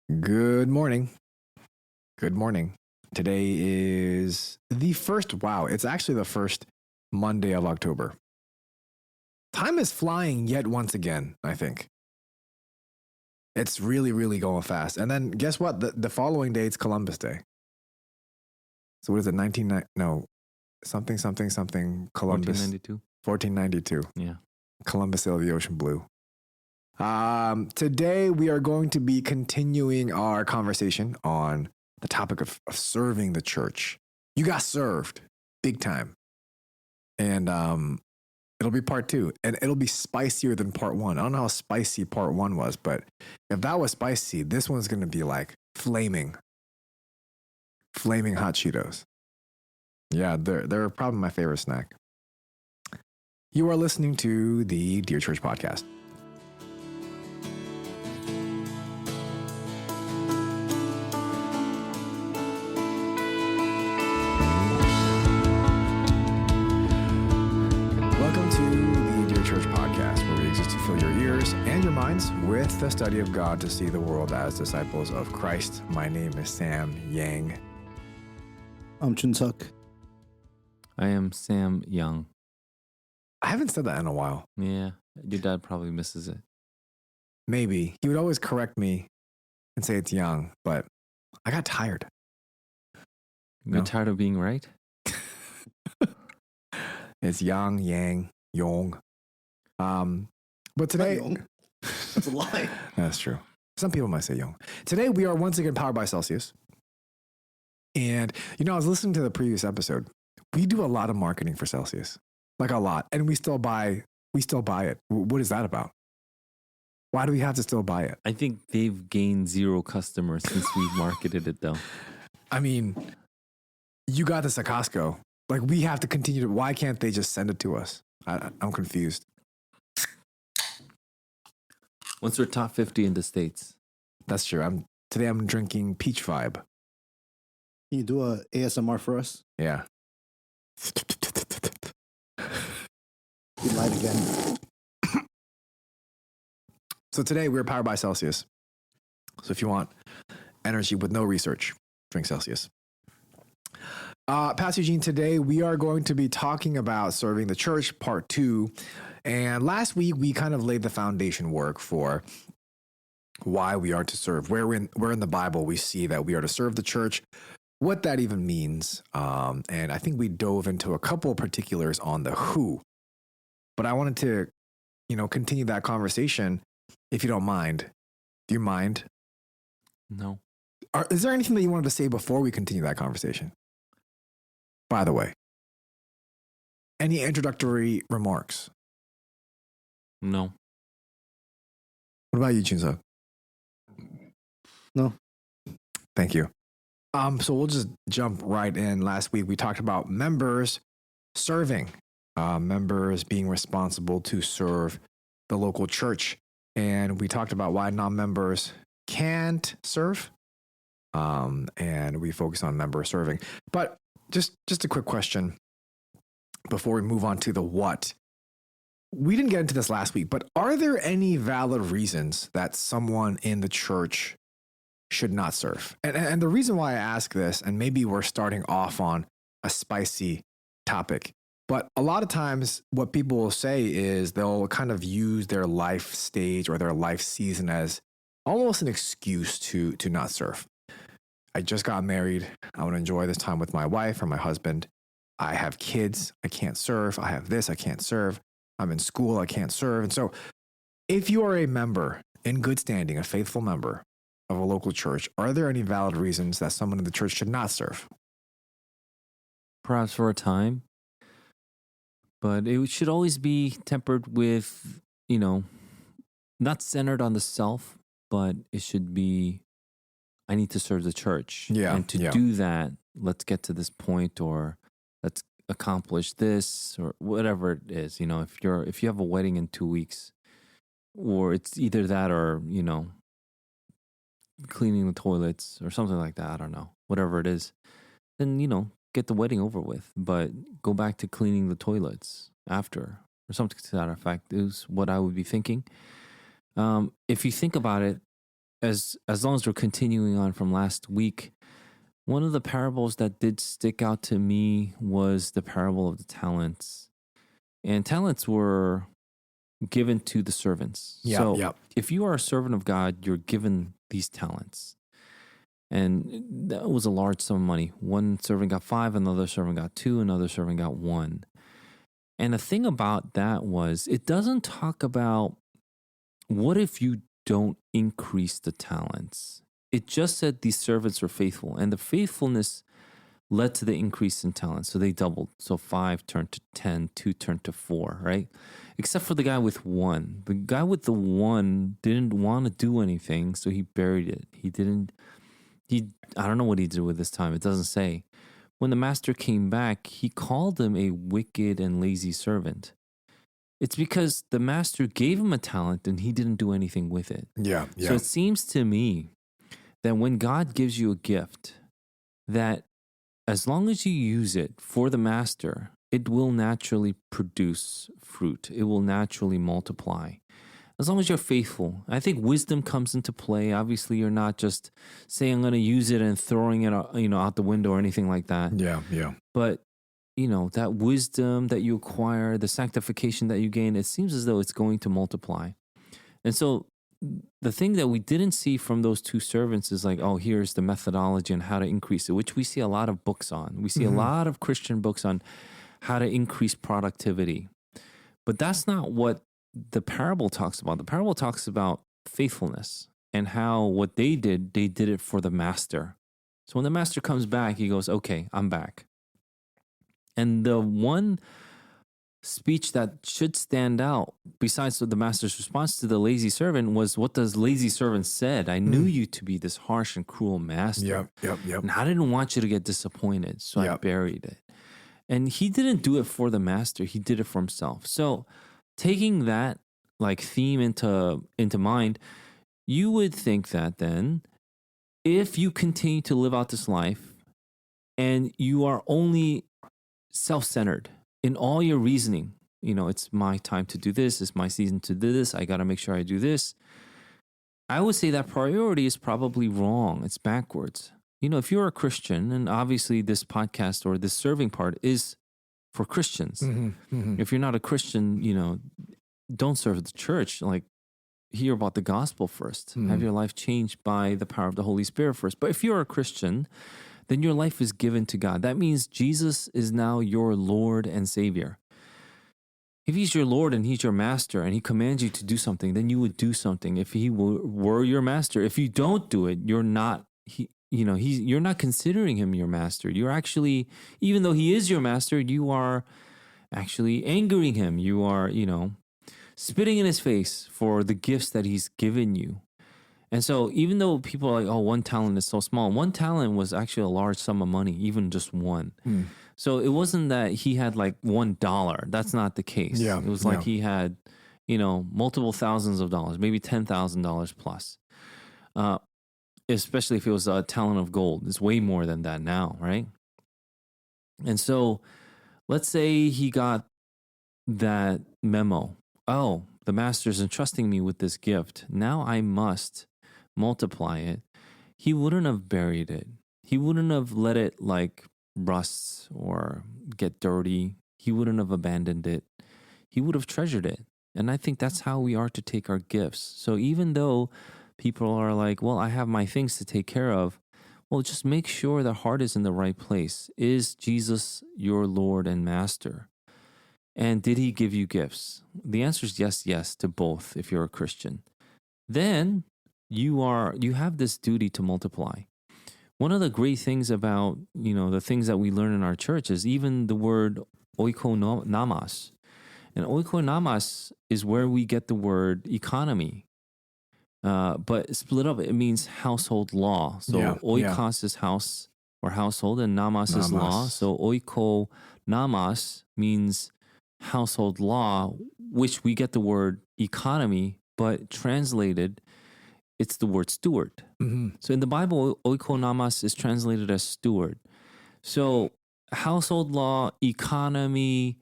Good morning. Good morning. Today is the first, wow, it's actually the first Monday of October. Time is flying yet once again, I think. It's really, really going fast. And then guess what? The following day, it's Columbus Day. So what is it? Something, Columbus. 1492. 1492. Yeah. Columbus sailed the ocean blue. Today, we are going to be continuing our conversation on the topic of serving the church. You got served big time. And it'll be part 2. And it'll be spicier than part 1. I don't know how spicy part 1 was, but if that was spicy, this one's going to be like flaming hot Cheetos. Yeah, they're probably my favorite snack. You are listening to the Dear Church Podcast. Welcome to the Dear Church Podcast, where we exist to fill your ears and your minds with the study of God to see the world as disciples of Christ. My name is Sam Yang. I'm Chun Suk. I am Sam Young. I haven't said that in a while. Yeah. Your dad probably misses it. Maybe. He would always correct me and say it's Young, but I got tired. You're tired of being right? It's Yang, Yang, Yong. But today... Young. That's a lie. That's true. Some people might say Young. Today, we are once again powered by Celsius. And, I was listening to the previous episode. We do a lot of marketing for Celsius. Like a lot. And we still buy it. What is that about? Why do we have to still buy it? I think they've gained 0 customers since we've marketed it, though. I mean, you got this at Costco. Like, we have to continue to... Why can't they just send it to us? I'm confused. Once we're top 50 in the States. That's true. Today I'm drinking Peach Vibe. Can you do a ASMR for us? Yeah. You lied again. So today we're powered by Celsius. So if you want energy with no research, drink Celsius. Pastor Eugene, today we are going to be talking about serving the church, part 2. And last week we kind of laid the foundation work for why we are to serve. Where in the Bible we see that we are to serve the church, what that even means. And I think we dove into a couple of particulars on the who. But I wanted to, continue that conversation, if you don't mind. Do you mind? No. Is there anything that you wanted to say before we continue that conversation? By the way, any introductory remarks? No. What about you, Chunso? No. Thank you. So we'll just jump right in. Last week we talked about members serving, members being responsible to serve the local church, and we talked about why non-members can't serve, and we focused on member serving. But just a quick question before we move on to the what. We didn't get into this last week, but are there any valid reasons that someone in the church should not serve? And the reason why I ask this, and maybe we're starting off on a spicy topic, but a lot of times what people will say is they'll kind of use their life stage or their life season as almost an excuse to not serve. I just got married. I want to enjoy this time with my wife or my husband. I have kids. I can't serve. I have this. I can't serve. I'm in school. I can't serve. And so if you are a member in good standing, a faithful member of a local church, are there any valid reasons that someone in the church should not serve? Perhaps for a time. But it should always be tempered with, not centered on the self, but it should be, I need to serve the church. Yeah. And to do that, let's get to this point, or let's accomplish this, or whatever it is. If you have a wedding in 2 weeks, or it's either that or, cleaning the toilets or something like that. I don't know, whatever it is, then, get the wedding over with, but go back to cleaning the toilets after, or something to that effect is what I would be thinking. If you think about it, as long as we're continuing on from last week, one of the parables that did stick out to me was the parable of the talents. And talents were given to the servants. Yeah, so yeah. if you are a servant of God, you're given these talents. And that was a large sum of money. One servant got 5, another servant got 2, another servant got 1. And the thing about that was, it doesn't talk about what if you don't increase the talents. It just said these servants were faithful, and the faithfulness led to the increase in talents. So they doubled. So 5 turned to 10, 2 turned to 4, right? Except for the guy with 1. The guy with the 1 didn't want to do anything, so he buried it. I don't know what he did with his time. It doesn't say. When the master came back, he called him a wicked and lazy servant. It's because the master gave him a talent and he didn't do anything with it. Yeah. So it seems to me that when God gives you a gift, that as long as you use it for the master, it will naturally produce fruit. It will naturally multiply. As long as you're faithful. I think wisdom comes into play. Obviously, you're not just saying I'm going to use it and throwing it out the window or anything like that. Yeah. But that wisdom that you acquire, the sanctification that you gain, it seems as though it's going to multiply. And so the thing that we didn't see from those 2 servants is like, oh, here's the methodology on how to increase it, which we see a lot of books on. We see a lot of Christian books on how to increase productivity. But that's not what the parable talks about. The parable talks about faithfulness and how what they did it for the master. So when the master comes back, he goes, okay, I'm back. And the one speech that should stand out, besides the master's response to the lazy servant, was what the lazy servant said. I knew you to be this harsh and cruel master. Yep. And I didn't want you to get disappointed, so I buried it. And he didn't do it for the master. He did it for himself. So taking that like theme into mind, you would think that then if you continue to live out this life and you are only self-centered in all your reasoning, it's my time to do this, it's my season to do this, I got to make sure I do this. I would say that priority is probably wrong. It's backwards. If you're a Christian, and obviously this podcast or this serving part is for Christians. If you're not a Christian, don't serve the church. Like, hear about the gospel first. Have your life changed by the power of the Holy Spirit first. But if you're a Christian, then your life is given to God. That means Jesus is now your Lord and Savior. If he's your Lord and he's your master and he commands you to do something, then you would do something. If he were your master, if you don't do it, you're not you're not considering him your master. You're actually, even though he is your master, you are actually angering him. You are, spitting in his face for the gifts that he's given you. And so even though people are like, oh, 1 talent is so small, 1 talent was actually a large sum of money, even just 1. So it wasn't that he had like $1. That's not the case. Yeah, it was like he had, multiple thousands of dollars, maybe $10,000 plus. Especially if it was a talent of gold. It's way more than that now, right? And so let's say he got that memo. Oh, the master's entrusting me with this gift. Now I must multiply it. He wouldn't have buried it. He wouldn't have let it like rust or get dirty. He wouldn't have abandoned it. He would have treasured it. And I think that's how we are to take our gifts. So even though people are like, well, I have my things to take care of. Well, just make sure the heart is in the right place. Is Jesus your Lord and Master? And did he give you gifts? The answer is yes to both if you're a Christian. Then you have this duty to multiply. One of the great things about, the things that we learn in our church is even the word oikonomos. And oikonomos is where we get the word economy. But split up, it means household law. So oikos is house or household, and namas is law. So oikonomos means household law, which we get the word economy, but translated, it's the word steward. So in the Bible, oikonomos is translated as steward. So household law, economy,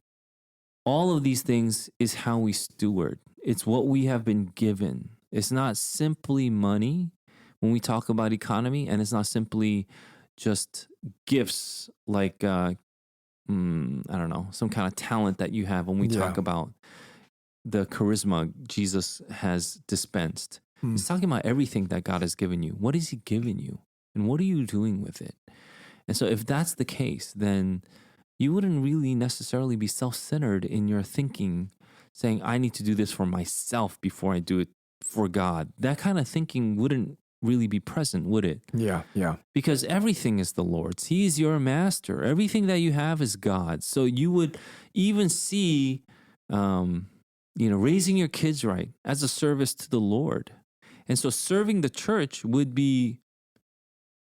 all of these things is how we steward. It's what we have been given. It's not simply money. when we talk about economy, and it's not simply just gifts like I don't know, some kind of talent that you have. When we Yeah. talk about the charisma Jesus has dispensed, Hmm. he's talking about everything that God has given you. What has he given you, and what are you doing with it? And so if that's the case, then you wouldn't really necessarily be self-centered in your thinking, saying, I need to do this for myself before I do it for God. That kind of thinking wouldn't really be present, would it? Yeah. Yeah. Because everything is the Lord's. He is your master. Everything that you have is God's. So you would even see, raising your kids right as a service to the Lord. And so serving the church would be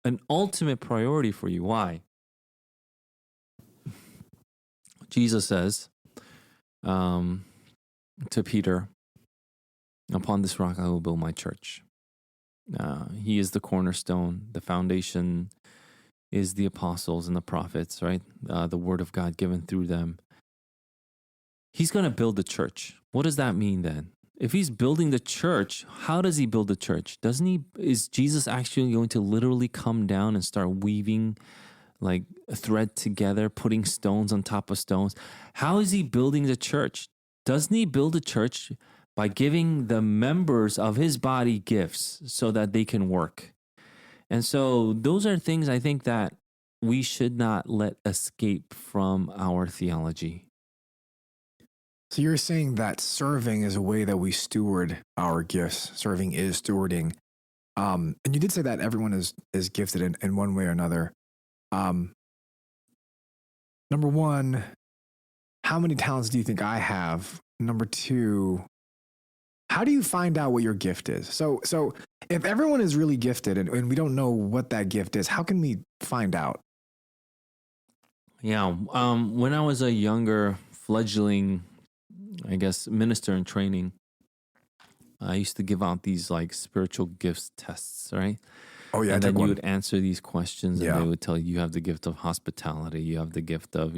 an ultimate priority for you. Why? Jesus says to Peter, upon this rock I will build my church. He is the cornerstone. The foundation is the apostles and the prophets, right? The word of God given through them. He's going to build the church. What does that mean then? If he's building the church, how does he build the church? Is Jesus actually going to literally come down and start weaving like a thread together, putting stones on top of stones? How is he building the church? Doesn't he build a church by giving the members of his body gifts so that they can work? And so those are things I think that we should not let escape from our theology. So you're saying that serving is a way that we steward our gifts. Serving is stewarding. And you did say that everyone is gifted in one way or another. Number one, how many talents do you think I have? Number two, how do you find out what your gift is? So if everyone is really gifted and we don't know what that gift is, how can we find out? Yeah. When I was a younger fledgling, I guess, minister in training, I used to give out these like spiritual gifts tests, right? Oh yeah, And I then took you one. would answer these questions, and Yeah. they would tell you have the gift of hospitality, you have the gift of,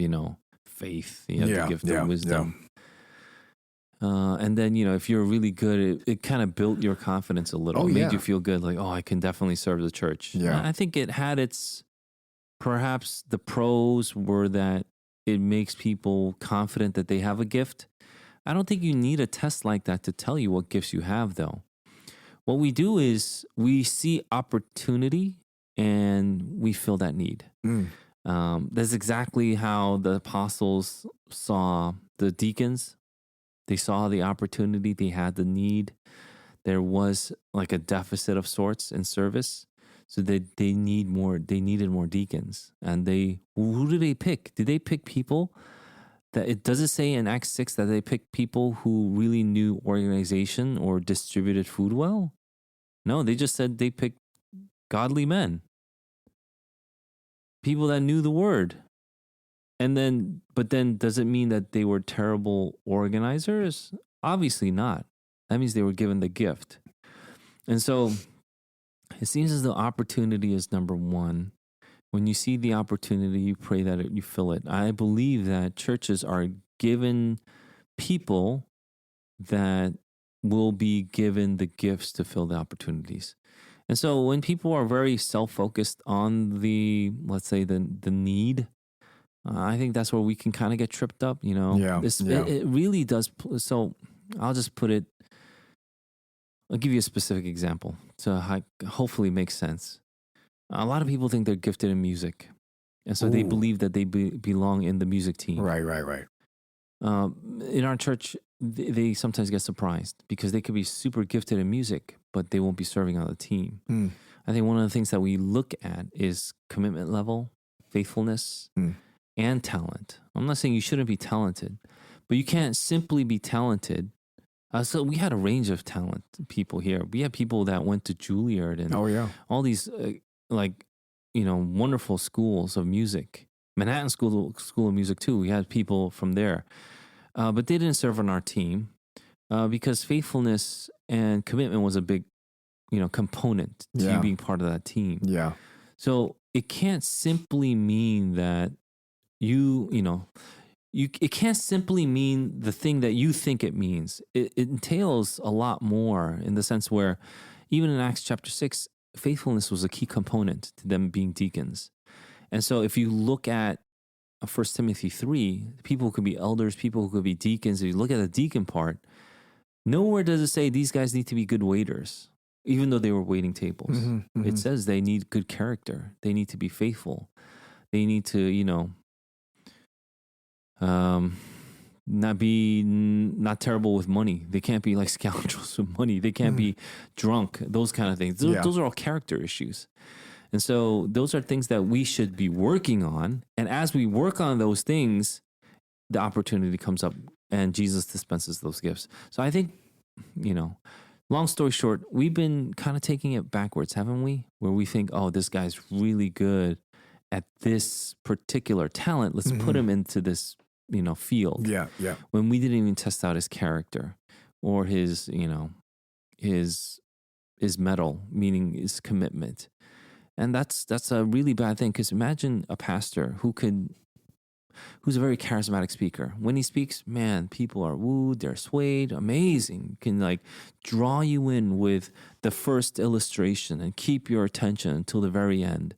faith, you have Yeah, the gift yeah, of wisdom. And then, if you're really good, it kind of built your confidence a little. Oh, It made yeah. you feel good, like, oh, I can definitely serve the church. Yeah. And I think it had perhaps the pros were that it makes people confident that they have a gift. I don't think you need a test like that to tell you what gifts you have, though. What we do is we see opportunity and we fill that need. Mm. That's exactly how the apostles saw the deacons. They saw the opportunity, they had the need. There was like a deficit of sorts in service. So they needed more deacons. And who did they pick? Did they pick people does it say in Acts 6 that they picked people who really knew organization or distributed food well? No, they just said they picked godly men. People that knew the word. But then does it mean that they were terrible organizers? Obviously not. That means they were given the gift. And so it seems as though opportunity is number one. When you see the opportunity, you pray that you fill it. I believe that churches are given people that will be given the gifts to fill the opportunities. And so when people are very self-focused on let's say the need, I think that's where we can kind of get tripped up, Yeah, yeah. It really does. So I'll just I'll give you a specific example to hopefully make sense. A lot of people think they're gifted in music. And so they Ooh. believe that they belong in the music team. Right. In our church, they sometimes get surprised because they could be super gifted in music, but they won't be serving on the team. Mm. I think one of the things that we look at is commitment level, faithfulness, and talent. I'm not saying you shouldn't be talented, but you can't simply be talented. So we had a range of talent people here. We had people that went to Juilliard and Oh yeah. all these wonderful schools of music. Manhattan School of Music too. We had people from there, but they didn't serve on our team because faithfulness and commitment was a big, component to Yeah. you being part of that team. Yeah. So it can't simply mean that it can't simply mean the thing that you think it means. It entails a lot more in the sense where even in Acts chapter 6, faithfulness was a key component to them being deacons. And so if you look at 1 Timothy 3, people could be elders, people could be deacons. If you look at the deacon part, nowhere does it say these guys need to be good waiters, even though they were waiting tables. It says they need good character. They need to be faithful. They need to, not terrible with money. They can't be like scoundrels with money. They can't be drunk, those kind of things. Those are all character issues. And so those are things that we should be working on. And as we work on those things, the opportunity comes up and Jesus dispenses those gifts. So I think, long story short, we've been kind of taking it backwards, haven't we? Where we think, oh, this guy's really good at this particular talent. Let's put him into this, field. Yeah. When we didn't even test out his character or his mettle, meaning his commitment. And that's a really bad thing, because imagine a pastor who's a very charismatic speaker. When he speaks, man, people are wooed, they're swayed, amazing. Can draw you in with the first illustration and keep your attention until the very end.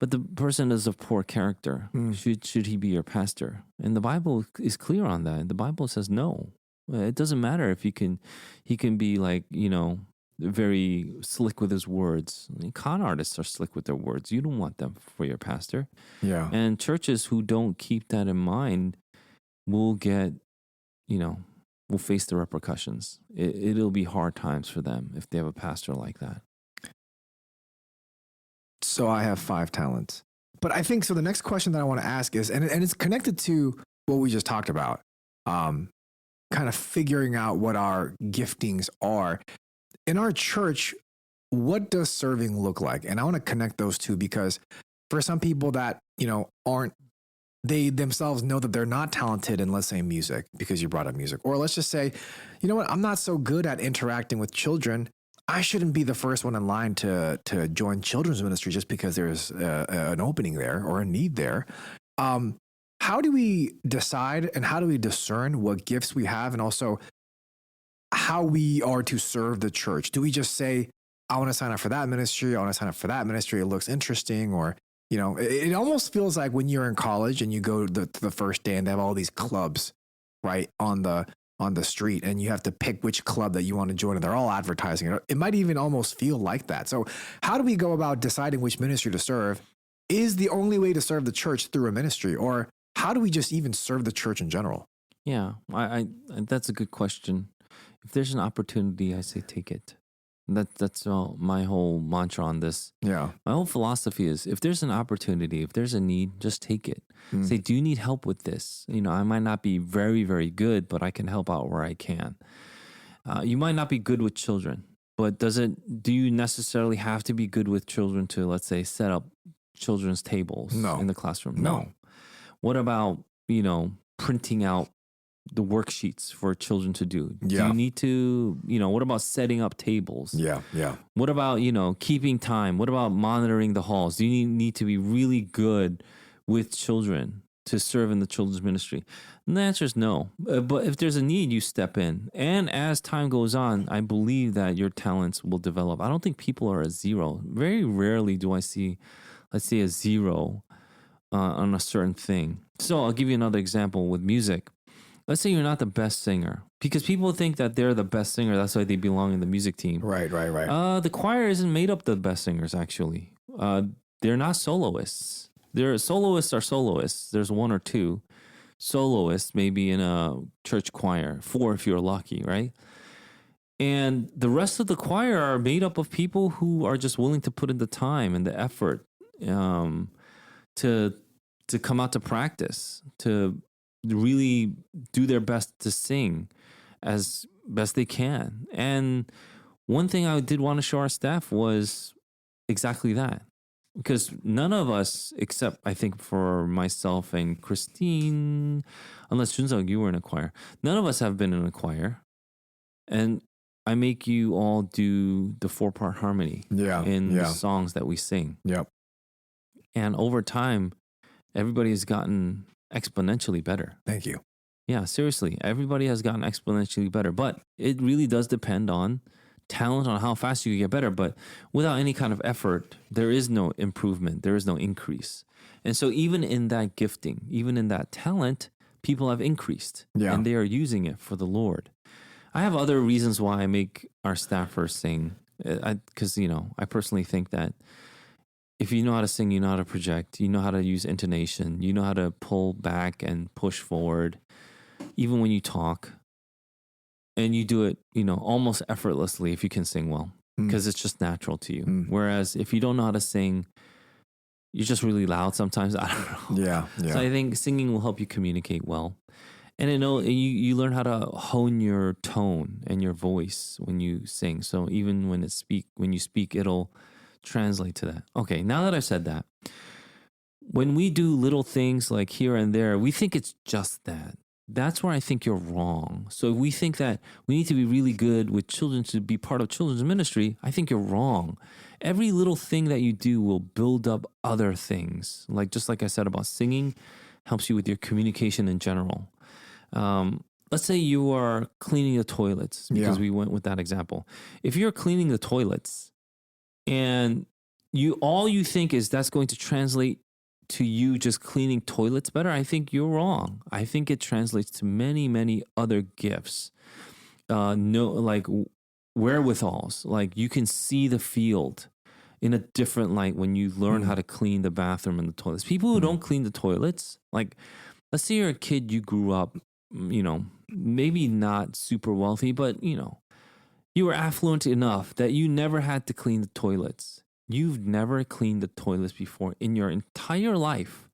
But the person is of poor character. Should he be your pastor? And the Bible is clear on that. The Bible says no. It doesn't matter if he can be very slick with his words. Con artists are slick with their words. You don't want them for your pastor. Yeah. And churches who don't keep that in mind will will face the repercussions. It'll be hard times for them if they have a pastor like that. So I have 5 talents. But I think, so the next question that I want to ask is, and it's connected to what we just talked about, kind of figuring out what our giftings are. In our church, what does serving look like? And I want to connect those two, because for some people that, they themselves know that they're not talented in, let's say, music, because you brought up music. Or let's just say, you know what, I'm not so good at interacting with children. I shouldn't be the first one in line to join children's ministry just because there's an opening there or a need there. How do we decide and how do we discern what gifts we have, and also how we are to serve the church? Do we just say, I want to sign up for that ministry, I want to sign up for that ministry, it looks interesting? Or, it almost feels like when you're in college and you go to the first day and they have all these clubs, right, on the street, and you have to pick which club that you want to join, and they're all advertising it. It might even almost feel like that. So how do we go about deciding which ministry to serve? Is the only way to serve the church through a ministry, or how do we just even serve the church in general? Yeah, I that's a good question. If there's an opportunity, I say take it. That's my whole mantra on this. Yeah. My whole philosophy is, if there's an opportunity, if there's a need, just take it. Say, do you need help with this? I might not be very, very good, but I can help out where I can. You might not be good with children, but do you necessarily have to be good with children to, let's say, set up children's tables in the classroom? No. What about, printing out the worksheets for children to do? Yeah. Do you need to, what about setting up tables? Yeah. What about, keeping time? What about monitoring the halls? Do you need to be really good with children to serve in the children's ministry? And the answer is no. But if there's a need, you step in. And as time goes on, I believe that your talents will develop. I don't think people are a zero. Very rarely do I see, let's say, a zero on a certain thing. So I'll give you another example with music. Let's say you're not the best singer, because people think that they're the best singer. That's why they belong in the music team. Right. The choir isn't made up of the best singers, actually. They're not soloists. Soloists are soloists. There's 1 or 2 soloists, maybe in a church choir, 4 if you're lucky, right? And the rest of the choir are made up of people who are just willing to put in the time and the effort to come out to practice, to really do their best to sing as best they can. And one thing I did want to show our staff was exactly that. Because none of us, except I think for myself and Christine, unless Junseok, you were in a choir, none of us have been in a choir. And I make you all do the 4-part harmony in the songs that we sing. Yep. And over time, everybody has gotten exponentially better. Thank you. Yeah, seriously. Everybody has gotten exponentially better. But it really does depend on talent on how fast you can get better, but without any kind of effort, there is no improvement. There is no increase. And so even in that gifting, even in that talent, people have increased and they are using it for the Lord. I have other reasons why I make our staffers sing. Because, I personally think that if you know how to sing, you know how to project, you know how to use intonation, you know how to pull back and push forward, even when you talk. And you do it, almost effortlessly if you can sing well, because it's just natural to you. Whereas if you don't know how to sing, you're just really loud sometimes. I don't know. Yeah. So I think singing will help you communicate well. And you learn how to hone your tone and your voice when you sing. So even when you speak, it'll translate to that. Okay, now that I've said that, when we do little things like here and there, we think it's just that. That's where I think you're wrong. So if we think that we need to be really good with children to be part of children's ministry, I think you're wrong. Every little thing that you do will build up other things. Just like I said about singing, helps you with your communication in general. Let's say you are cleaning the toilets, because we went with that example. If you're cleaning the toilets and all you think is that's going to translate to you just cleaning toilets better, I think you're wrong. I think it translates to many, many other gifts. Like wherewithals, like you can see the field in a different light when you learn how to clean the bathroom and the toilets. People who don't clean the toilets, like let's say you're a kid, you grew up, maybe not super wealthy, but you were affluent enough that you never had to clean the toilets. You've never cleaned the toilets before in your entire life.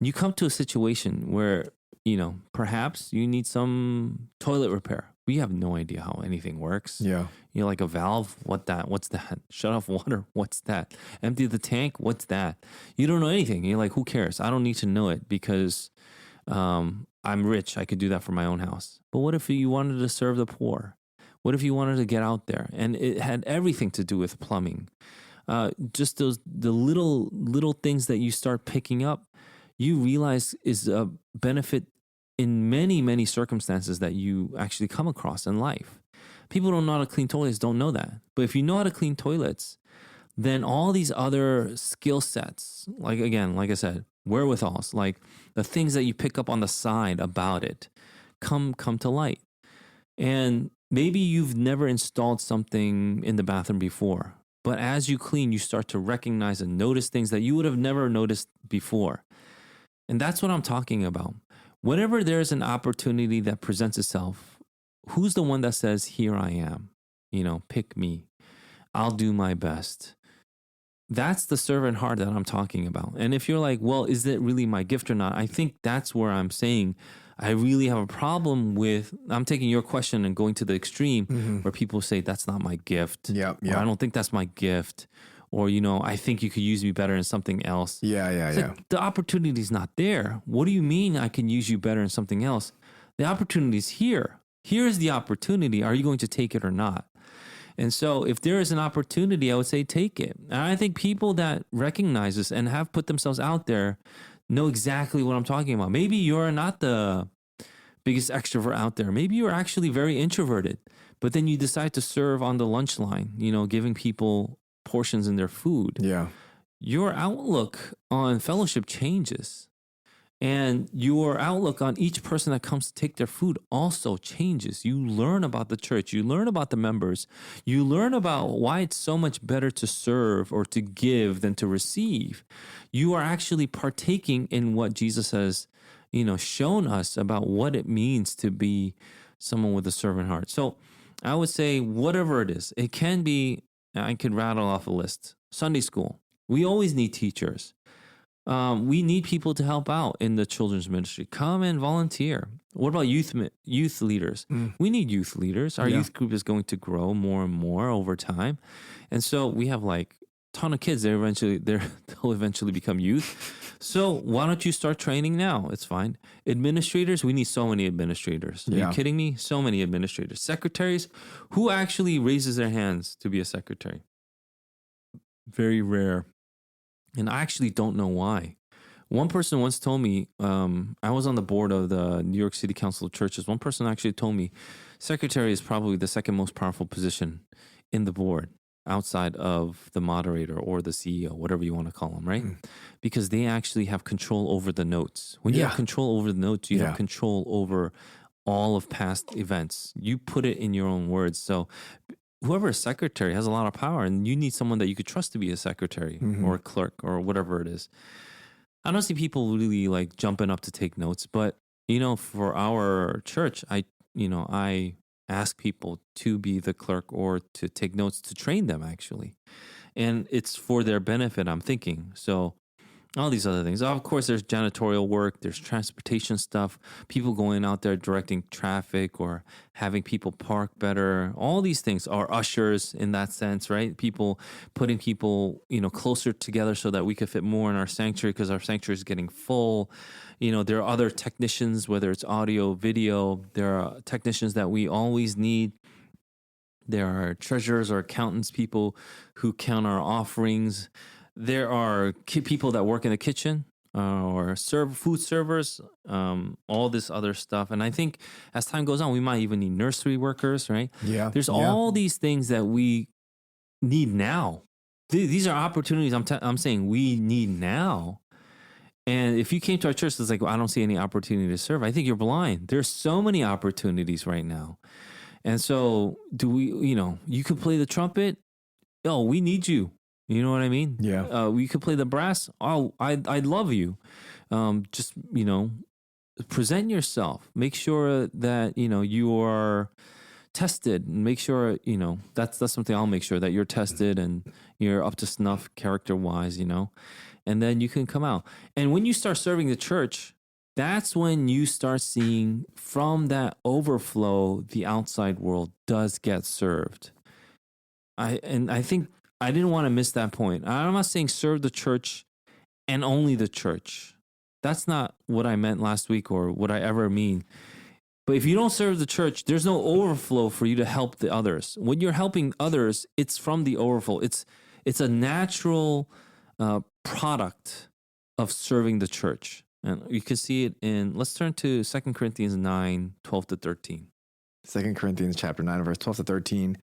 You come to a situation where, perhaps you need some toilet repair. We have no idea how anything works. Yeah. You're like a valve. What's that? Shut off water. What's that? Empty the tank. What's that? You don't know anything. You're like, who cares? I don't need to know it because I'm rich. I could do that for my own house. But what if you wanted to serve the poor? What if you wanted to get out there? And it had everything to do with plumbing. Just the little things that you start picking up, you realize is a benefit in many, many circumstances that you actually come across in life. People don't know how to clean toilets, don't know that. But if you know how to clean toilets, then all these other skill sets, like I said, wherewithals, like the things that you pick up on the side about it, come to light. And maybe you've never installed something in the bathroom before. But as you clean, you start to recognize and notice things that you would have never noticed before. And that's what I'm talking about. Whenever there's an opportunity that presents itself, who's the one that says, here I am, pick me, I'll do my best. That's the servant heart that I'm talking about. And if you're like, well, is it really my gift or not? I think that's where I'm saying I really have a problem with, I'm taking your question and going to the extreme where people say, that's not my gift. Yeah. Or I don't think that's my gift. Or, I think you could use me better in something else. Yeah. Like, the opportunity's not there. What do you mean I can use you better in something else? The opportunity's here. Here's the opportunity. Are you going to take it or not? And so if there is an opportunity, I would say take it. And I think people that recognize this and have put themselves out there know exactly what I'm talking about. Maybe you're not the biggest extrovert out there. Maybe you're actually very introverted, but then you decide to serve on the lunch line, giving people portions in their food. Yeah. Your outlook on fellowship changes. And your outlook on each person that comes to take their food also changes. You learn about the church. You learn about the members. You learn about why it's so much better to serve or to give than to receive. You are actually partaking in what Jesus has, shown us about what it means to be someone with a servant heart. So I would say whatever it is, it can be, I could rattle off a list. Sunday school. We always need teachers. We need people to help out in the children's ministry. Come and volunteer. What about youth leaders? We need youth leaders. Our youth group is going to grow more and more over time. And so we have like a ton of kids. They'll eventually become youth. So why don't you start training now? It's fine. Administrators, we need so many administrators. Are you kidding me? So many administrators. Secretaries, who actually raises their hands to be a secretary? Very rare. And I actually don't know why. One person once told me, I was on the board of the New York City Council of Churches. One person actually told me, secretary is probably the second most powerful position in the board outside of the moderator or the CEO, whatever you want to call them, right? Mm. Because they actually have control over the notes. When you Yeah. have control over the notes, you Yeah. have control over all of past events. You put it in your own words. So whoever is secretary has a lot of power, and you need someone that you could trust to be a secretary Mhm. or a clerk or whatever it is. I don't see people really like jumping up to take notes, but for our church, I ask people to be the clerk or to take notes to train them actually. And it's for their benefit, I'm thinking. So all these other things. Of course, there's janitorial work, there's transportation stuff, people going out there directing traffic or having people park better. All these things are ushers in that sense, right? People putting people, closer together so that we could fit more in our sanctuary because our sanctuary is getting full. There are other technicians, whether it's audio, video, there are technicians that we always need. There are treasurers or accountants, people who count our offerings. There are people that work in the kitchen or food servers, all this other stuff. And I think as time goes on, we might even need nursery workers, right? Yeah. There's yeah. all these things that we need now. These are opportunities I'm saying we need now. And if you came to our church, it's like, well, I don't see any opportunity to serve. I think you're blind. There's so many opportunities right now. And so you could play the trumpet. Oh, we need you. You know what I mean? Yeah. We could play the brass. Oh, I'd love you. Just, present yourself. Make sure that, you are tested. Make sure, that's something I'll make sure that you're tested and you're up to snuff character-wise, and then you can come out. And when you start serving the church, that's when you start seeing from that overflow, the outside world does get served. I think I didn't want to miss that point. I'm not saying serve the church and only the church. That's not what I meant last week or what I ever mean. But if you don't serve the church, there's no overflow for you to help the others. When you're helping others, it's from the overflow. It's a natural product of serving the church. And you can see it let's turn to 2 Corinthians 9:12-13. 2 Corinthians chapter 9, verse 12 to 13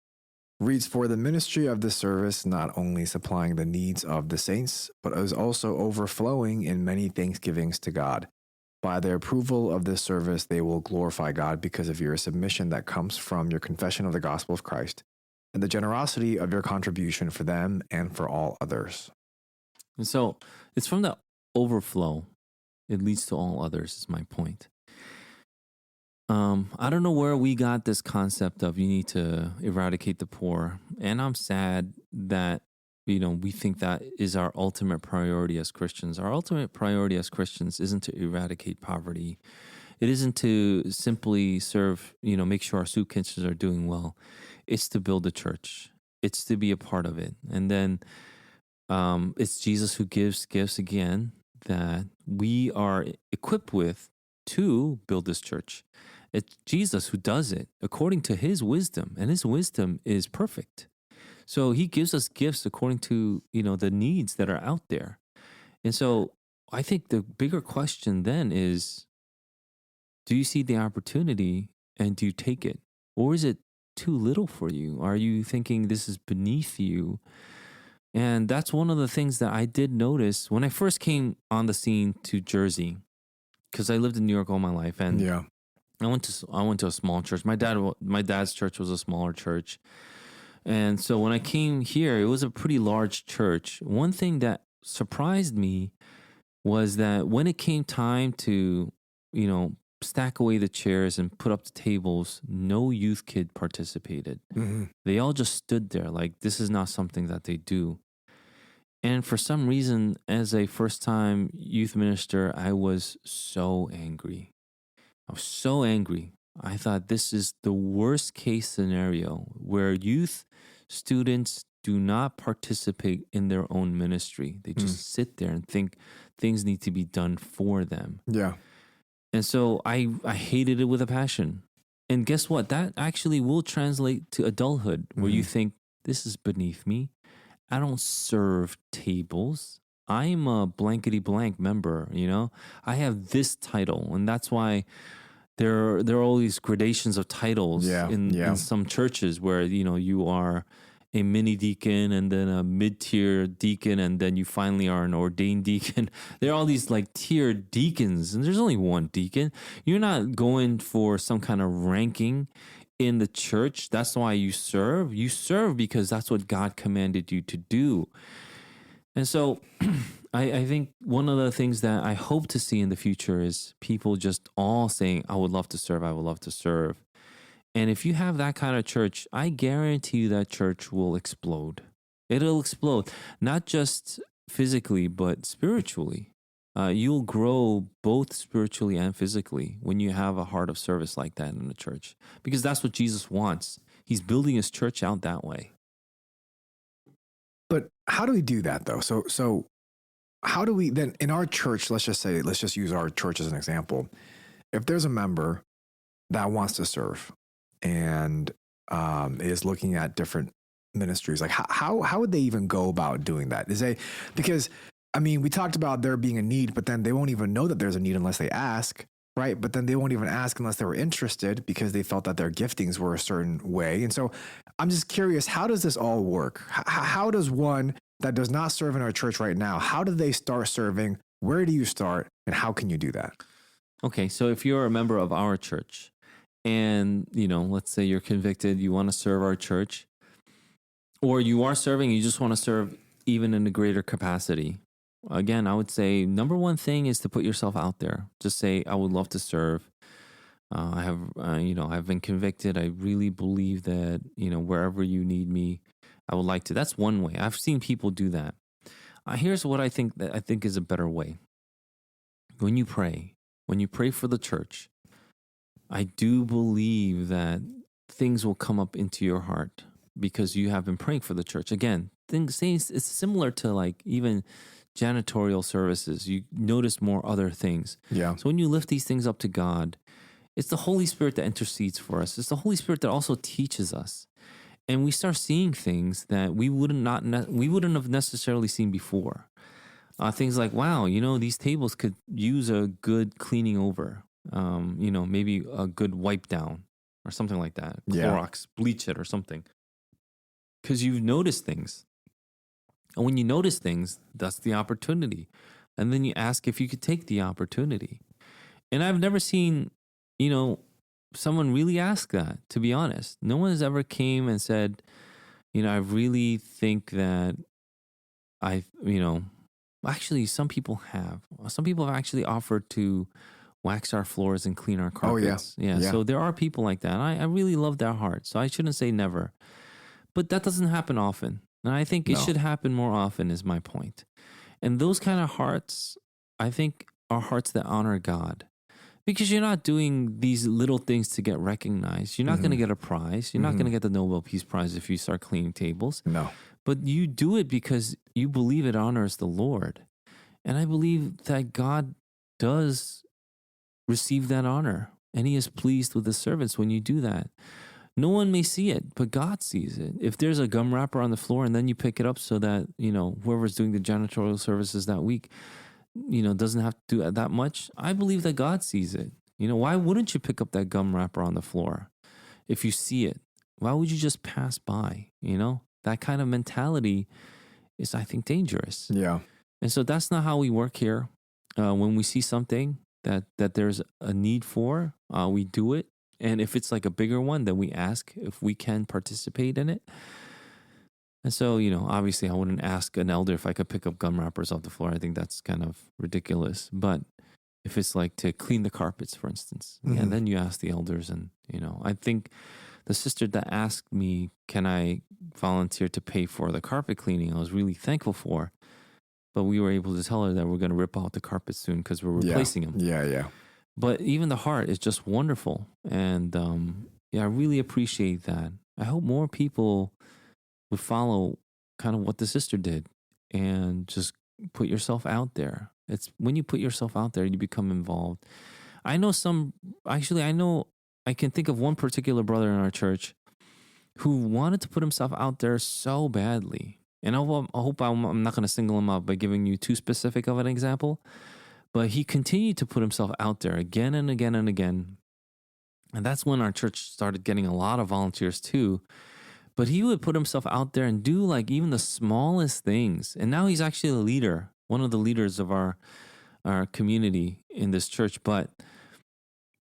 reads, "For the ministry of this service, not only supplying the needs of the saints, but is also overflowing in many thanksgivings to God. By the approval of this service, they will glorify God because of your submission that comes from your confession of the gospel of Christ and the generosity of your contribution for them and for all others." And so it's from the overflow. It leads to all others, is my point. I don't know where we got this concept of you need to eradicate the poor. And I'm sad that, we think that is our ultimate priority as Christians. Our ultimate priority as Christians isn't to eradicate poverty. It isn't to simply serve, make sure our soup kitchens are doing well. It's to build a church. It's to be a part of it. And then it's Jesus who gives gifts again that we are equipped with to build this church. It's Jesus who does it according to his wisdom, and his wisdom is perfect. So he gives us gifts according to, the needs that are out there. And so I think the bigger question then is, do you see the opportunity and do you take it? Or is it too little for you? Are you thinking this is beneath you? And that's one of the things that I did notice when I first came on the scene to Jersey, because I lived in New York all my life, and Yeah. I went to a small church. My dad's church was a smaller church, and so when I came here, it was a pretty large church. One thing that surprised me was that when it came time to, stack away the chairs and put up the tables, no youth kid participated. Mhm. They all just stood there like this is not something that they do. And for some reason, as a first-time youth minister, I was so angry. I was so angry. I thought this is the worst case scenario where youth students do not participate in their own ministry. They just sit there and think things need to be done for them. Yeah. And so I hated it with a passion. And guess what? That actually will translate to adulthood where you think, this is beneath me. I don't serve tables. I'm a blankety blank member, you know? I have this title, and that's why there are all these gradations of titles Yeah, in yeah. some churches where, you know, you are a mini deacon and then a mid-tier deacon and then you finally are an ordained deacon. There are all these like tiered deacons and there's only one deacon. You're not going for some kind of ranking in the church. That's why you serve. You serve because that's what God commanded you to do. And so I think one of the things that I hope to see in the future is people just all saying, I would love to serve, I would love to serve. And if you have that kind of church, I guarantee you that church will explode. It'll explode, not just physically, but spiritually. You'll grow both spiritually and physically when you have a heart of service like that in the church, because that's what Jesus wants. He's building his church out that way. But how do we do that though? So how do we then in our church, let's just use our church as an example. If there's a member that wants to serve and is looking at different ministries, like how would they even go about doing that? Because I mean, we talked about there being a need, but then they won't even know that there's a need unless they ask, right? But then they won't even ask unless they were interested because they felt that their giftings were a certain way. And so I'm just curious, how does this all work? How does one that does not serve in our church right now, how do they start serving? Where do you start? And how can you do that? Okay, so if you're a member of our church and, you know, let's say you're convicted, you want to serve our church, or you are serving, you just want to serve even in a greater capacity. Again, I would say number one thing is to put yourself out there. Just say, I would love to serve. I've been convicted. I really believe that, you know, wherever you need me, I would like to. That's one way. I've seen people do that. Here's what I think is a better way. When you pray for the church, I do believe that things will come up into your heart because you have been praying for the church. Again, it's similar to like even janitorial services. You notice more other things. Yeah. So when you lift these things up to God, it's the Holy Spirit that intercedes for us. It's the Holy Spirit that also teaches us. And we start seeing things that we wouldn't have necessarily seen before. Things like, wow, you know, these tables could use a good cleaning over. Maybe a good wipe down or something like that. Clorox, bleach it or something. Because you've noticed things. And when you notice things, that's the opportunity. And then you ask if you could take the opportunity. And I've never seen, you know, someone really ask that, to be honest. No one has ever came and said, you know, I really think that actually some people have. Some people have actually offered to wax our floors and clean our carpets. Oh, yeah. So there are people like that. I really love their heart. So I shouldn't say never. But that doesn't happen often. And I think it should happen more often is my point. And those kind of hearts, I think, are hearts that honor God. Because you're not doing these little things to get recognized. You're not going to get a prize. You're not going to get the Nobel Peace Prize if you start cleaning tables. No. But you do it because you believe it honors the Lord. And I believe that God does receive that honor. And he is pleased with his servants when you do that. No one may see it, but God sees it. If there's a gum wrapper on the floor and then you pick it up so that, you know, whoever's doing the janitorial services that week, you know, doesn't have to do that much, I believe that God sees it. You know, why wouldn't you pick up that gum wrapper on the floor if you see it? Why would you just pass by? You know, that kind of mentality is, I think, dangerous. Yeah. And so that's not how we work here. When we see something that there's a need for, we do it. And if it's like a bigger one, then we ask if we can participate in it. And so, you know, obviously I wouldn't ask an elder if I could pick up gum wrappers off the floor. I think that's kind of ridiculous. But if it's like to clean the carpets, for instance, and then you ask the elders. And, you know, I think the sister that asked me, can I volunteer to pay for the carpet cleaning, I was really thankful for. But we were able to tell her that we're going to rip out the carpets soon because we're replacing them. Yeah. But even the heart is just wonderful. And I really appreciate that. I hope more people would follow kind of what the sister did and just put yourself out there. It's when you put yourself out there, you become involved. I can think of one particular brother in our church who wanted to put himself out there so badly. And I hope I'm not going to single him out by giving you too specific of an example. But he continued to put himself out there again and again and again. And that's when our church started getting a lot of volunteers too. But he would put himself out there and do like even the smallest things. And now he's actually a leader, one of the leaders of our community in this church. But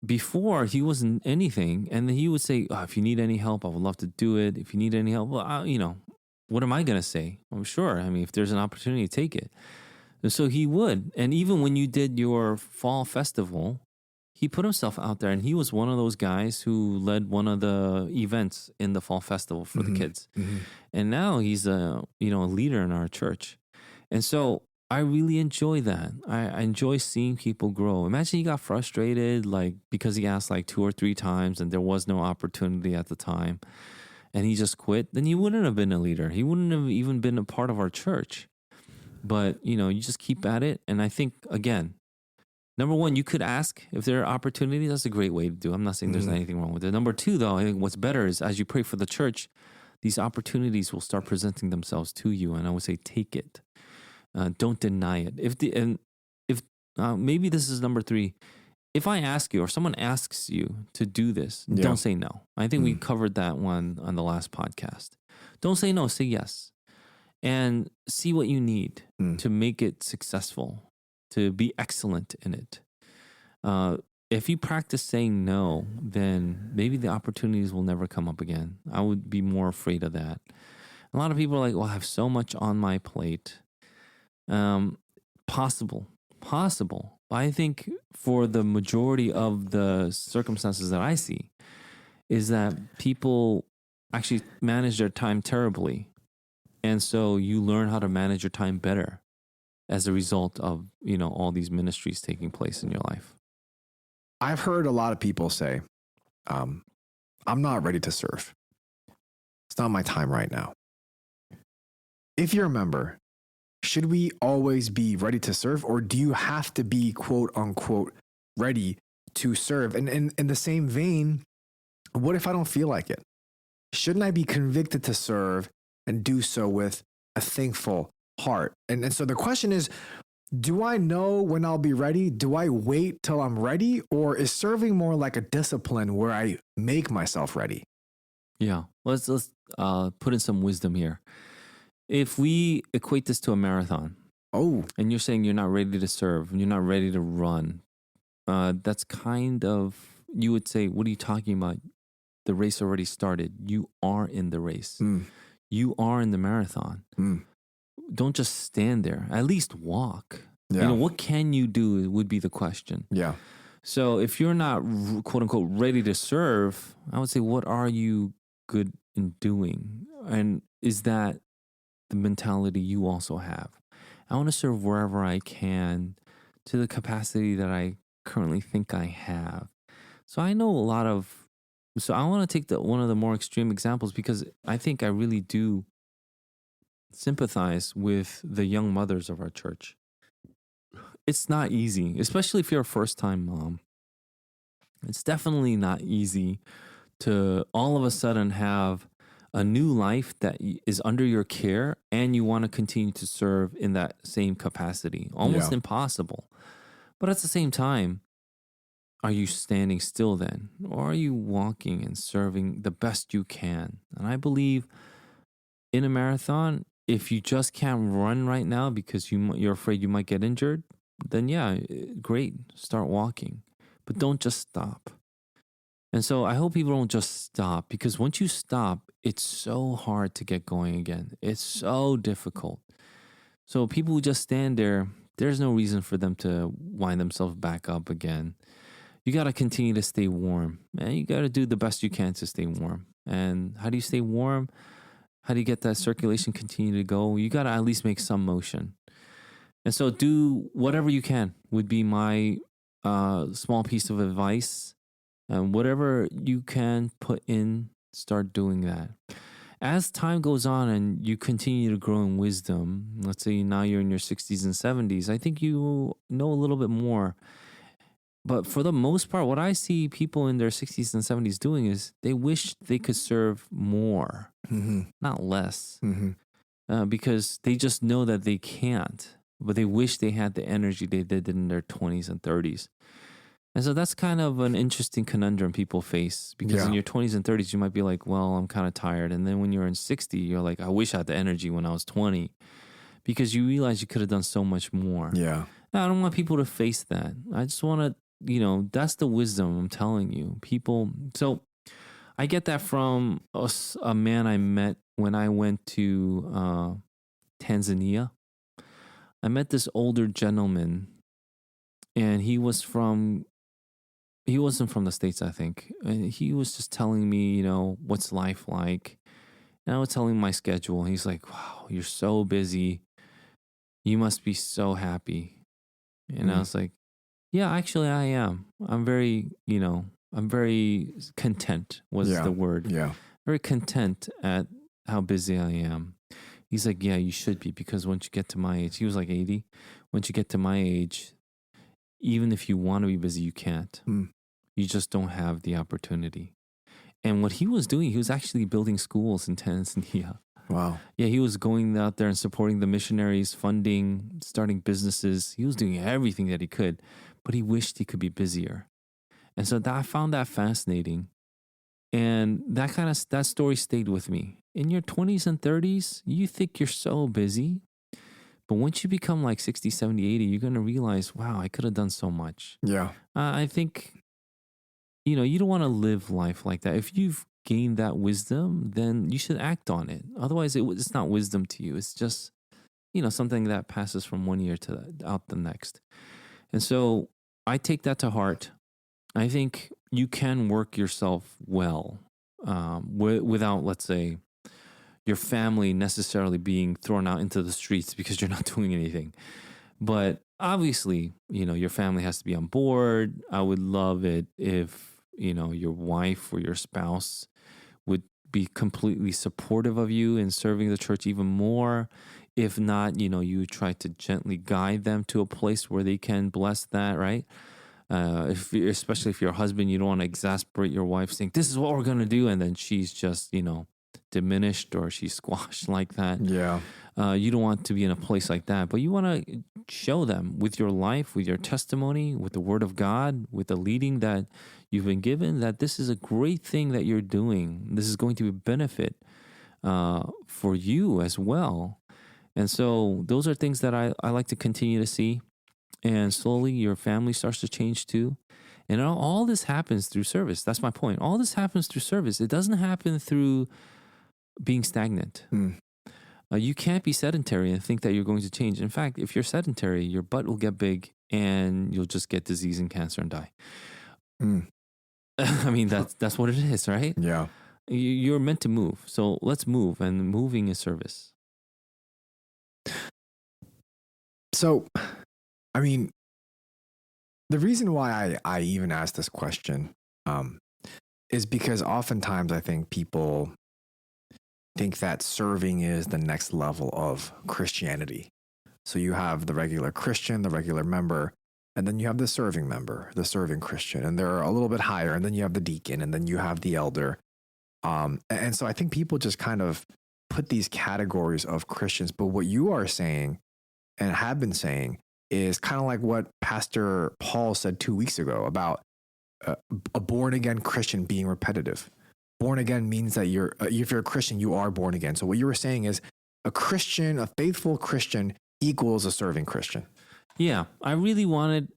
before, he wasn't anything. And he would say, if you need any help, I would love to do it. If you need any help, well, what am I going to say? I'm sure. I mean, if there's an opportunity, take it. And so he would. And even when you did your fall festival, he put himself out there, and he was one of those guys who led one of the events in the fall festival for the kids. Mm-hmm. And now he's a leader in our church. And so I really enjoy that. I enjoy seeing people grow. Imagine he got frustrated, like because he asked like 2 or 3 times and there was no opportunity at the time, and he just quit. Then he wouldn't have been a leader. He wouldn't have even been a part of our church. But, you just keep at it. And I think, again, number one, you could ask if there are opportunities. That's a great way to do it. I'm not saying there's anything wrong with it. Number 2, though, I think what's better is as you pray for the church, these opportunities will start presenting themselves to you. And I would say take it. Don't deny it. If maybe this is number 3. If I ask you or someone asks you to do this, don't say no. I think we covered that one on the last podcast. Don't say no, say yes. And see what you need to make it successful, to be excellent in it. If you practice saying no, then maybe the opportunities will never come up again. I would be more afraid of that. A lot of people are like, well, I have so much on my plate. Possible. But I think for the majority of the circumstances that I see is that people actually manage their time terribly. And so you learn how to manage your time better as a result of, all these ministries taking place in your life. I've heard a lot of people say, I'm not ready to serve. It's not my time right now. If you're a member, should we always be ready to serve, or do you have to be quote unquote ready to serve? And in the same vein, what if I don't feel like it? Shouldn't I be convicted to serve and do so with a thankful heart? And so the question is, do I know when I'll be ready? Do I wait till I'm ready? Or is serving more like a discipline where I make myself ready? Yeah, let's put in some wisdom here. If we equate this to a marathon, and you're saying you're not ready to serve, and you're not ready to run, that's kind of, you would say, what are you talking about? The race already started. You are in the race. You are in the marathon. Don't just stand there. At least walk. Yeah. What can you do would be the question. Yeah. So if you're not, quote unquote, ready to serve, I would say, what are you good in doing? And is that the mentality you also have? I want to serve wherever I can to the capacity that I currently think I have. So I know so I want to take one of the more extreme examples, because I think I really do sympathize with the young mothers of our church. It's not easy, especially if you're a first-time mom. It's definitely not easy to all of a sudden have a new life that is under your care, and you want to continue to serve in that same capacity. Almost impossible. But at the same time, are you standing still then? Or are you walking and serving the best you can? And I believe in a marathon, if you just can't run right now because you're afraid you might get injured, then great, start walking. But don't just stop. And so I hope people don't just stop, because once you stop, it's so hard to get going again. It's so difficult. So people who just stand there, there's no reason for them to wind themselves back up again. You got to continue to stay warm, and you got to do the best you can to stay warm. And how do you stay warm? How do you get that circulation continue to go? You got to at least make some motion. And so do whatever you can would be my small piece of advice. And whatever you can put in, start doing that. As time goes on and you continue to grow in wisdom, let's say now you're in your 60s and 70s, I think you know a little bit more. But for the most part, what I see people in their 60s and 70s doing is they wish they could serve more, not less. because they just know that they can't, but they wish they had the energy they did in their 20s and 30s. And so that's kind of an interesting conundrum people face, because in Yeah. your 20s and 30s, you might be like, well, I'm kind of tired. And then when you're in 60, you're like, I wish I had the energy when I was 20, because you realize you could have done so much more. Yeah. Now, I don't want people to face that. I just want to, that's the wisdom I'm telling you. People, so I get that from a man I met when I went to Tanzania. I met this older gentleman, and he wasn't from the States, I think. And he was just telling me, what's life like. And I was telling him my schedule. He's like, wow, you're so busy. You must be so happy. And I was like, yeah, actually I am. I'm very content was Yeah. the word. Yeah. Very content at how busy I am. He's like, yeah, you should be, because once you get to my age, he was like 80. Once you get to my age, even if you want to be busy, you can't. You just don't have the opportunity. And what he was doing, he was actually building schools in Tanzania. Wow. Yeah, he was going out there and supporting the missionaries, funding, starting businesses. He was doing everything that he could, but he wished he could be busier. And so I found that fascinating. And that story stayed with me. In your 20s and 30s, you think you're so busy. But once you become like 60, 70, 80, you're going to realize, wow, I could have done so much. Yeah. I think, you don't want to live life like that. If you've gained that wisdom, then you should act on it. Otherwise, it's not wisdom to you. It's just, something that passes from one year out the next. And so I take that to heart. I think you can work yourself well without, let's say, your family necessarily being thrown out into the streets because you're not doing anything. But obviously, your family has to be on board. I would love it if, your wife or your spouse would be completely supportive of you in serving the church even more. If not, you try to gently guide them to a place where they can bless that, right? Especially if you're a husband, you don't want to exasperate your wife saying, this is what we're going to do. And then she's just, diminished or she's squashed like that. Yeah. You don't want to be in a place like that, but you want to show them with your life, with your testimony, with the word of God, with the leading that you've been given, that this is a great thing that you're doing. This is going to be a benefit for you as well. And so those are things that I like to continue to see. And slowly your family starts to change too. And all this happens through service. That's my point. All this happens through service. It doesn't happen through being stagnant. You can't be sedentary and think that you're going to change. In fact, if you're sedentary, your butt will get big and you'll just get disease and cancer and die. I mean, that's what it is, right? Yeah. You're meant to move. So let's move. And moving is service. So, I mean, the reason why I even asked this question is because oftentimes I think people think that serving is the next level of Christianity. So you have the regular Christian, the regular member, and then you have the serving member, the serving Christian, and they're a little bit higher, and then you have the deacon, and then you have the elder. And so I think people just kind of put these categories of Christians, but what you are saying and have been saying is kind of like what Pastor Paul said 2 weeks ago about a born again Christian being repetitive. Born again means that if you're a Christian, you are born again. So what you were saying is a Christian, a faithful Christian equals a serving Christian. Yeah, I really wanted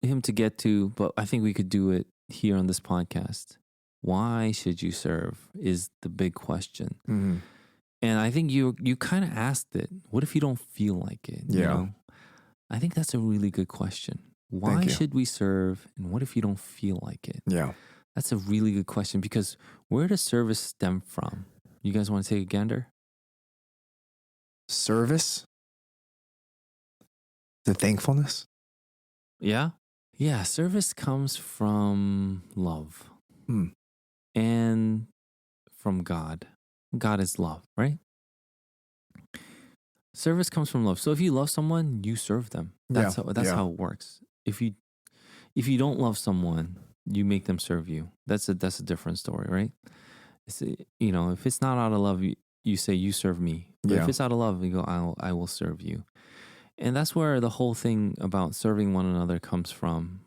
him to get to, but I think we could do it here on this podcast. Why should you serve is the big question. Mm-hmm. And I think you kind of asked it. What if you don't feel like it? Yeah. I think that's a really good question. Why should we serve? And what if you don't feel like it? Yeah. That's a really good question, because where does service stem from? You guys want to take a gander? Service? The thankfulness? Yeah. Yeah. Service comes from love and from God. God is love, right? Service comes from love. So if you love someone, you serve them. That's how it works. If you don't love someone, you make them serve you. That's a different story, right? If it's not out of love, you say, you serve me. But if Yeah. it's out of love, you go, I will serve you. And that's where the whole thing about serving one another comes from.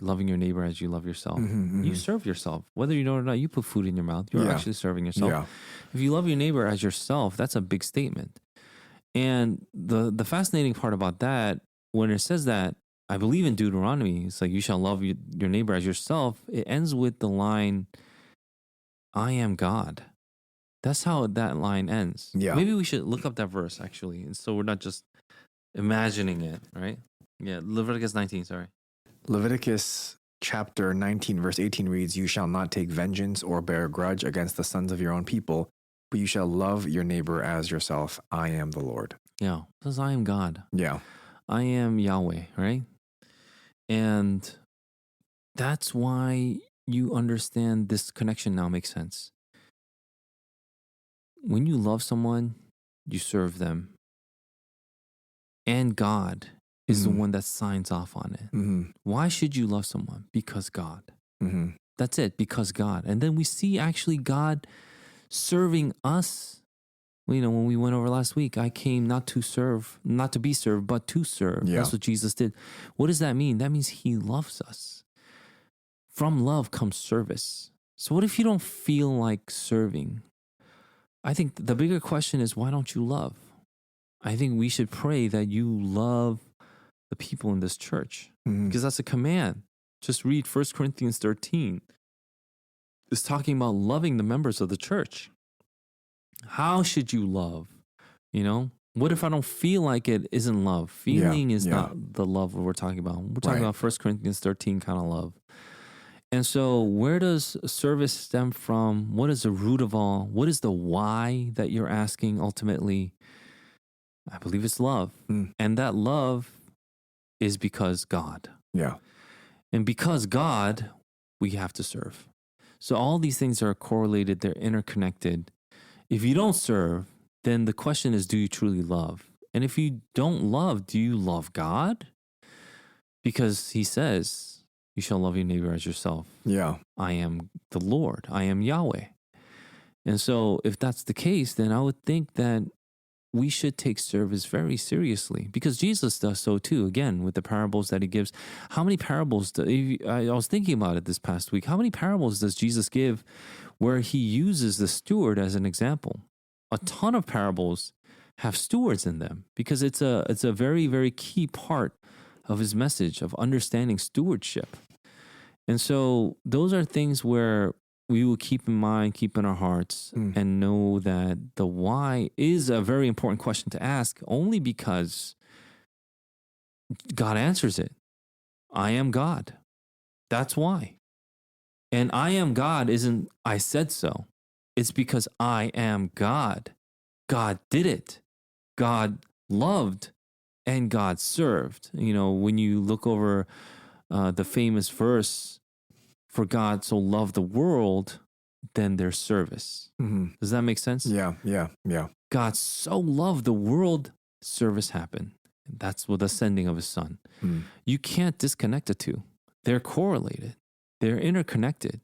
Loving your neighbor as you love yourself. Mhm, You mhm. serve yourself. Whether you know it or not, you put food in your mouth. You're Yeah. actually serving yourself. Yeah. If you love your neighbor as yourself, that's a big statement. And the fascinating part about that, when it says that, I believe in Deuteronomy, it's like, you shall love your neighbor as yourself. It ends with the line, I am God. That's how that line ends. Yeah. Maybe we should look up that verse, actually. And so we're not just imagining it, right? Yeah, Leviticus 19, sorry. Leviticus chapter 19, verse 18 reads, "You shall not take vengeance or bear a grudge against the sons of your own people, but you shall love your neighbor as yourself. I am the Lord." Yeah, it says, I am God. Yeah. I am Yahweh, right? And that's why you understand this connection now makes sense. When you love someone, you serve them. And God is the Mhm. one that signs off on it. Mm-hmm. Why should you love someone? Because God. Mm-hmm. That's it, because God. And then we see actually God serving us. You know, when we went over last week, I came not to serve, not to be served, but to serve. Yeah. That's what Jesus did. What does that mean? That means he loves us. From love comes service. So what if you don't feel like serving? I think the bigger question is, why don't you love? I think we should pray that you love the people in this church, Mm-hmm. because that's a command. Just read 1 Corinthians 13. It's talking about loving the members of the church. How should you love? You know, what if I don't feel like it isn't love? Feeling is yeah. not the love we're talking about. We're talking Right. about 1 Corinthians 13 kind of love. And so where does service stem from? What is the root of all? What is the why that you're asking ultimately? I believe it's love. Mm. And that love is because God. Yeah. And because God, we have to serve. So all these things are correlated, they're interconnected. If you don't serve, then the question is, do you truly love? And if you don't love, do you love God? Because he says, you shall love your neighbor as yourself. Yeah. I am the Lord. I am Yahweh. And so if that's the case, then I would think that we should take service very seriously, because Jesus does so too. Again, with the parables that he gives. How many parables I was thinking about it this past week. How many parables does Jesus give where he uses the steward as an example? A ton of parables have stewards in them, because it's a very, very key part of his message of understanding stewardship. And so those are things where we will keep in mind, keep in our hearts, and know that the why is a very important question to ask, only because God answers it. I am God. That's why. And I am God isn't I said so. It's because I am God. God did it. God loved and God served. You know, when you look over the famous verse, for God so loved the world, then there's service. Mm-hmm. Does that make sense? Yeah. Yeah. Yeah. God so loved the world, service happened. That's with the sending of his son. Mm. You can't disconnect the two. They're correlated. They're interconnected.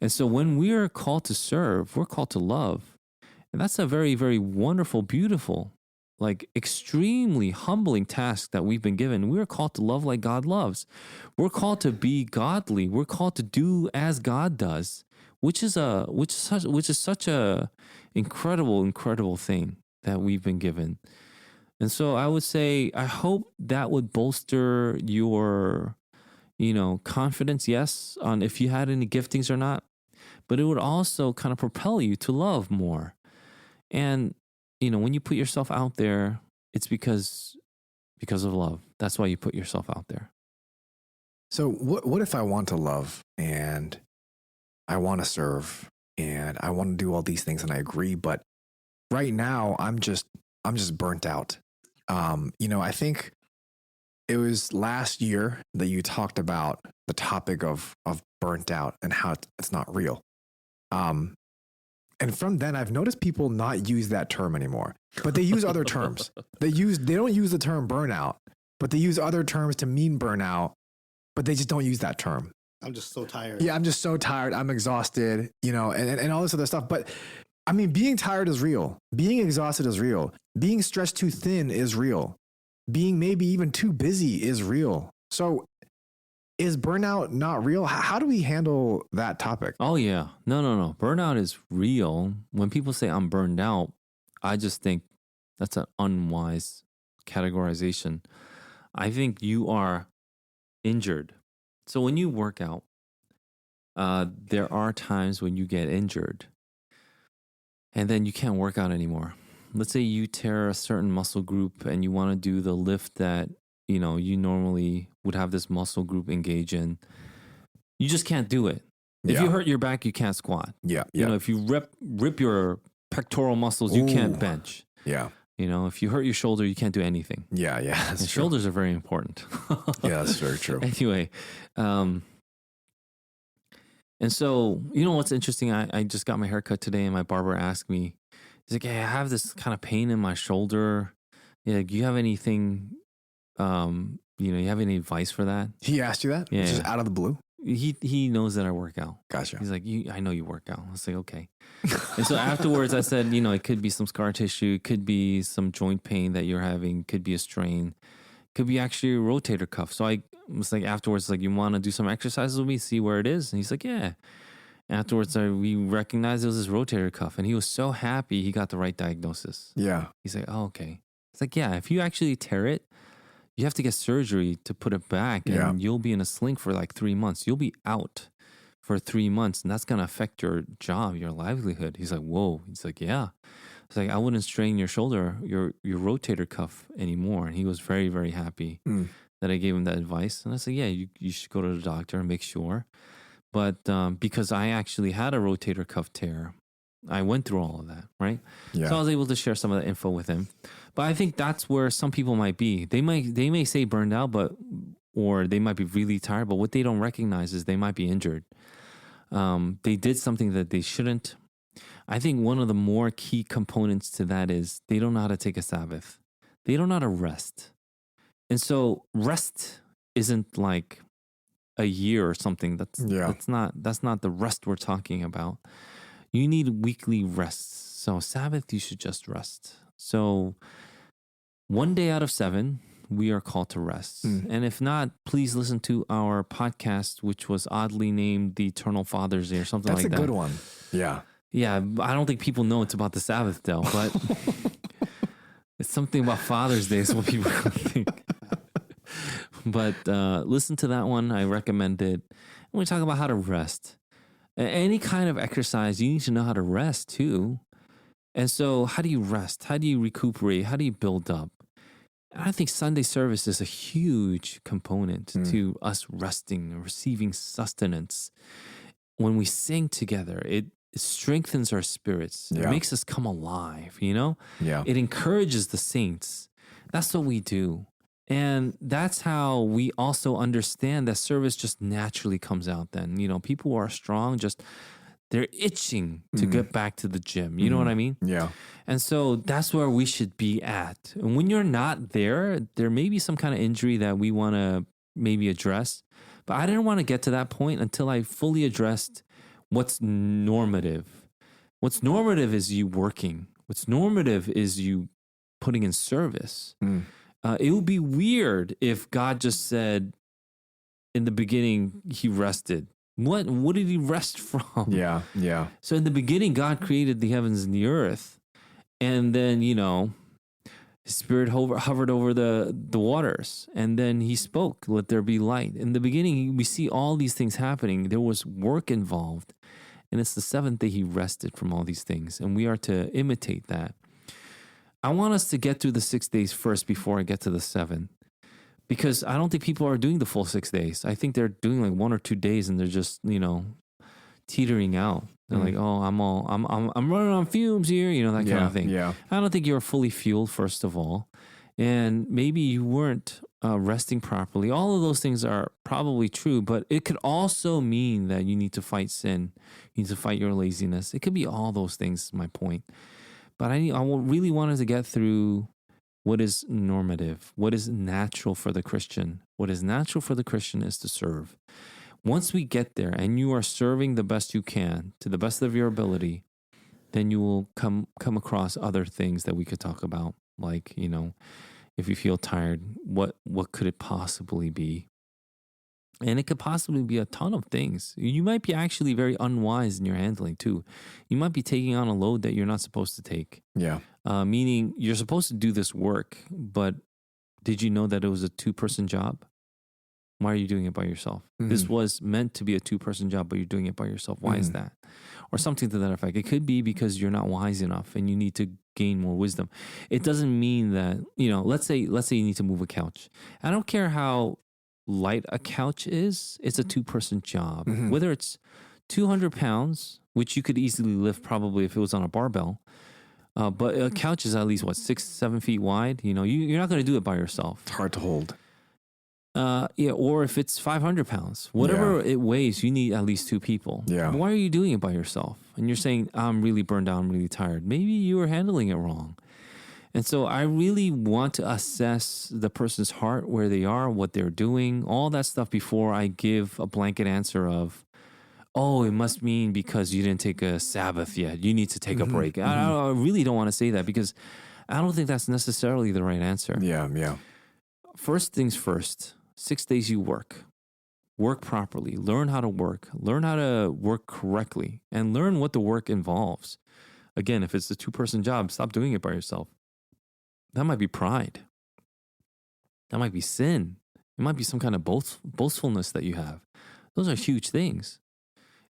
And so when we are called to serve, we're called to love. And that's a very, very wonderful, beautiful, like extremely humbling task that we've been given. We're called to love like God loves. We're called to be godly. We're called to do as God does, which is such a incredible thing that we've been given. And so I would say, I hope that would bolster your, confidence, yes, on if you had any giftings or not, but it would also kind of propel you to love more. And, when you put yourself out there, it's because of love. That's why you put yourself out there. So what if I want to love and I want to serve and I want to do all these things and I agree, but right now I'm just burnt out. I think it was last year that you talked about the topic of burnt out and how it's not real. And from then I've noticed people not use that term anymore, but they use other terms. They don't use the term burnout, but they use other terms to mean burnout, but they just don't use that term. I'm just so tired. Yeah, I'm just so tired. I'm exhausted, and all this other stuff. But I mean, being tired is real. Being exhausted is real. Being stretched too thin is real. Being maybe even too busy is real. So is burnout not real? How do we handle that topic? Oh, yeah. No. Burnout is real. When people say I'm burned out, I just think that's an unwise categorization. I think you are injured. So when you work out, there are times when you get injured and then you can't work out anymore. Let's say you tear a certain muscle group and you want to do the lift that, you know, you normally would have this muscle group engage in. You just can't do it. If you hurt your back, you can't squat. Yeah. You know, if you rip your pectoral muscles, you can't bench. Yeah. You know, if you hurt your shoulder, you can't do anything. Yeah. That's And true. shoulders are very important. Yeah, that's very true. Anyway, and so, you know what's interesting? I just got my hair cut today and my barber asked me, he's like, hey, I have this kind of pain in my shoulder. Yeah, do you have anything, you have any advice for that? He asked you that? Yeah. Just out of the blue? He knows that I work out. Gotcha. He's like, I know you work out. I was like, okay. And so afterwards I said, you know, it could be some scar tissue, it could be some joint pain that you're having, could be a strain, could be actually a rotator cuff. So I was like, afterwards, like, you want to do some exercises with me, see where it is? And he's like, yeah. Afterwards, we recognized it was his rotator cuff, and he was so happy he got the right diagnosis. Yeah. He's like, oh, okay. It's like, yeah, if you actually tear it, you have to get surgery to put it back, and you'll be in a sling for like 3 months. You'll be out for 3 months, and that's going to affect your job, your livelihood. He's like, whoa. He's like, yeah. It's like, I wouldn't strain your shoulder, your rotator cuff anymore. And he was very, very happy that I gave him that advice. And I said, yeah, you should go to the doctor and make sure. But because I actually had a rotator cuff tear, I went through all of that, right? Yeah. So I was able to share some of that info with him. But I think that's where some people might be. They may say burned out, or they might be really tired, but what they don't recognize is they might be injured. They did something that they shouldn't. I think one of the more key components to that is they don't know how to take a Sabbath. They don't know how to rest. And so rest isn't like a year or something. That's not the rest we're talking about. You need weekly rests. So Sabbath, you should just rest. So 1 day out of 7, we are called to rest. And if not, please listen to our podcast, which was oddly named the Eternal Father's Day or something like that. That's a good one. Yeah. Yeah, I don't think people know it's about the Sabbath though, but it's something about Father's Day is what people think. But listen to that one. I recommend it. And we talk about how to rest. Any kind of exercise, you need to know how to rest too. And so how do you rest? How do you recuperate? How do you build up? And I think Sunday service is a huge component to us resting and receiving sustenance. When we sing together, it strengthens our spirits. It makes us come alive, you know? Yeah. It encourages the saints. That's what we do. And that's how we also understand that service just naturally comes out then. You know, people who are strong, they're itching to get back to the gym. You know what I mean? Yeah. And so that's where we should be at. And when you're not there may be some kind of injury that we want to maybe address. But I didn't want to get to that point until I fully addressed what's normative. What's normative is you working. What's normative is you putting in service. It would be weird if God just said in the beginning, he rested. What did he rest from? Yeah. So in the beginning, God created the heavens and the earth. And then, you know, his spirit hovered over the waters. And then he spoke, let there be light. In the beginning, we see all these things happening. There was work involved. And it's the 7th day he rested from all these things. And we are to imitate that. I want us to get through the 6 days first before I get to the 7th. Because I don't think people are doing the full 6 days. I think they're doing like 1 or 2 days and they're just, you know, teetering out. They're like, oh, I'm running on fumes here, you know, that kind of thing. Yeah. I don't think you're fully fueled, first of all. And maybe you weren't resting properly. All of those things are probably true, but it could also mean that you need to fight sin. You need to fight your laziness. It could be all those things, is my point. But I really wanted to get through what is normative, what is natural for the Christian. What is natural for the Christian is to serve. Once we get there and you are serving the best you can, to the best of your ability, then you will come across other things that we could talk about. Like, if you feel tired, what could it possibly be? And it could possibly be a ton of things. You might be actually very unwise in your handling too. You might be taking on a load that you're not supposed to take. Yeah. Meaning you're supposed to do this work, but did you know that it was a 2-person job? Why are you doing it by yourself? This was meant to be a 2-person job, but you're doing it by yourself. Why is that? Or something to that effect. It could be because you're not wise enough and you need to gain more wisdom. It doesn't mean that, let's say you need to move a couch. I don't care how light a couch is, it's a 2-person job. Whether it's 200 pounds, which you could easily lift probably if it was on a barbell, but a couch is at least 6-7 feet wide. You're not going to do it by yourself. It's hard to hold. Or if it's 500 pounds, whatever it weighs, you need at least 2 people. Yeah. Why are you doing it by yourself? And you're saying, I'm really burned out, I'm really tired. Maybe you were handling it wrong. And so I really want to assess the person's heart, where they are, what they're doing, all that stuff before I give a blanket answer of, oh, it must mean because you didn't take a Sabbath yet. You need to take a break. I really don't want to say that because I don't think that's necessarily the right answer. Yeah. First things first, 6 days you work properly, learn how to work correctly, and learn what the work involves. Again, if it's a 2-person job, stop doing it by yourself. That might be pride. That might be sin. It might be some kind of boastfulness that you have. Those are huge things.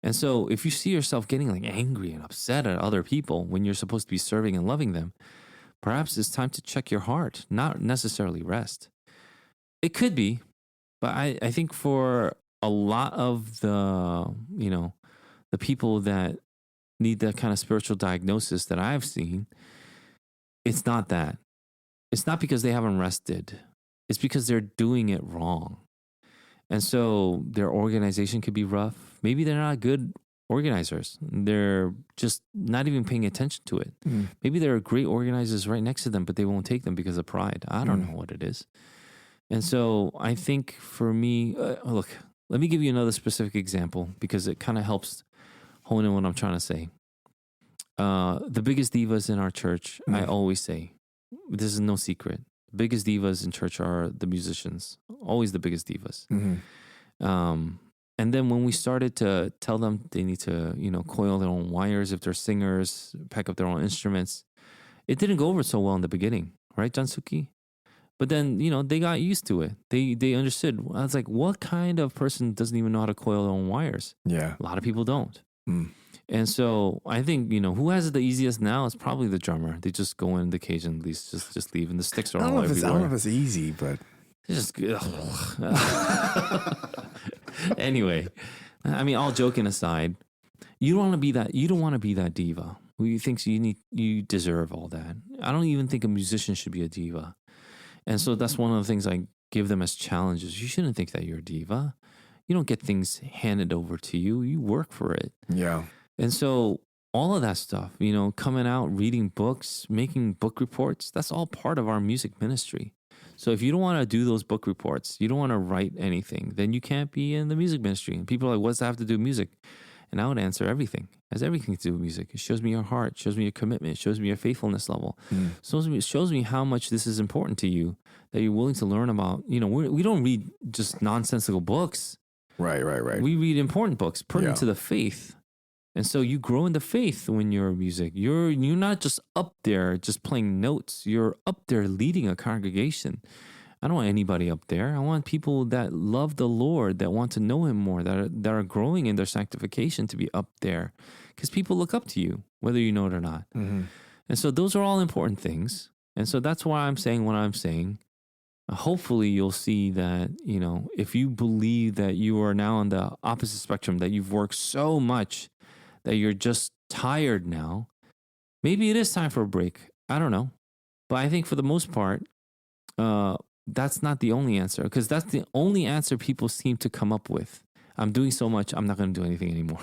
And so if you see yourself getting like angry and upset at other people when you're supposed to be serving and loving them, perhaps it's time to check your heart, not necessarily rest. It could be, but I think for a lot of the people that need that kind of spiritual diagnosis that I've seen, it's not that. It's not because they haven't rested. It's because they're doing it wrong. And so their organization could be rough. Maybe they're not good organizers. They're just not even paying attention to it. Maybe there are great organizers right next to them, but they won't take them because of pride. I don't know what it is. And so I think for me, look, let me give you another specific example because it kind of helps hone in what I'm trying to say. The biggest divas in our church, I always say, this is no secret. The biggest divas in church are the musicians, always the biggest divas. And then when we started to tell them they need to, coil their own wires if they're singers, pack up their own instruments, it didn't go over so well in the beginning, right, Jansuki? But then, they got used to it. They understood. I was like, what kind of person doesn't even know how to coil their own wires? Yeah. A lot of people don't. And so I think, who has it the easiest now is probably the drummer. They just go in the cage and just leave, and the sticks are all everywhere. I don't know if it's easy, but it's just anyway. I mean, all joking aside, you don't want to be that. You don't want to be that diva who thinks you deserve all that. I don't even think a musician should be a diva. And so that's one of the things I give them as challenges. You shouldn't think that you're a diva. You don't get things handed over to you. You work for it. Yeah. And so all of that stuff, coming out, reading books, making book reports, that's all part of our music ministry. So if you don't want to do those book reports, you don't want to write anything, then you can't be in the music ministry. And people are like, what's that have to do with music? And I would answer everything. It has everything to do with music. It shows me your heart, it shows me your commitment, it shows me your faithfulness level. It shows me how much this is important to you, that you're willing to learn about. We don't read just nonsensical books. Right. We read important books pertinent to the faith. And so you grow in the faith when you're music. You're not just up there just playing notes. You're up there leading a congregation. I don't want anybody up there. I want people that love the Lord, that want to know Him more, that are growing in their sanctification to be up there. Because people look up to you, whether you know it or not. And so those are all important things. And so that's why I'm saying what I'm saying. Hopefully you'll see that, if you believe that you are now on the opposite spectrum, that you've worked so much that you're just tired now, maybe it is time for a break. I don't know. But I think for the most part, that's not the only answer, because that's the only answer people seem to come up with. I'm doing so much, I'm not going to do anything anymore.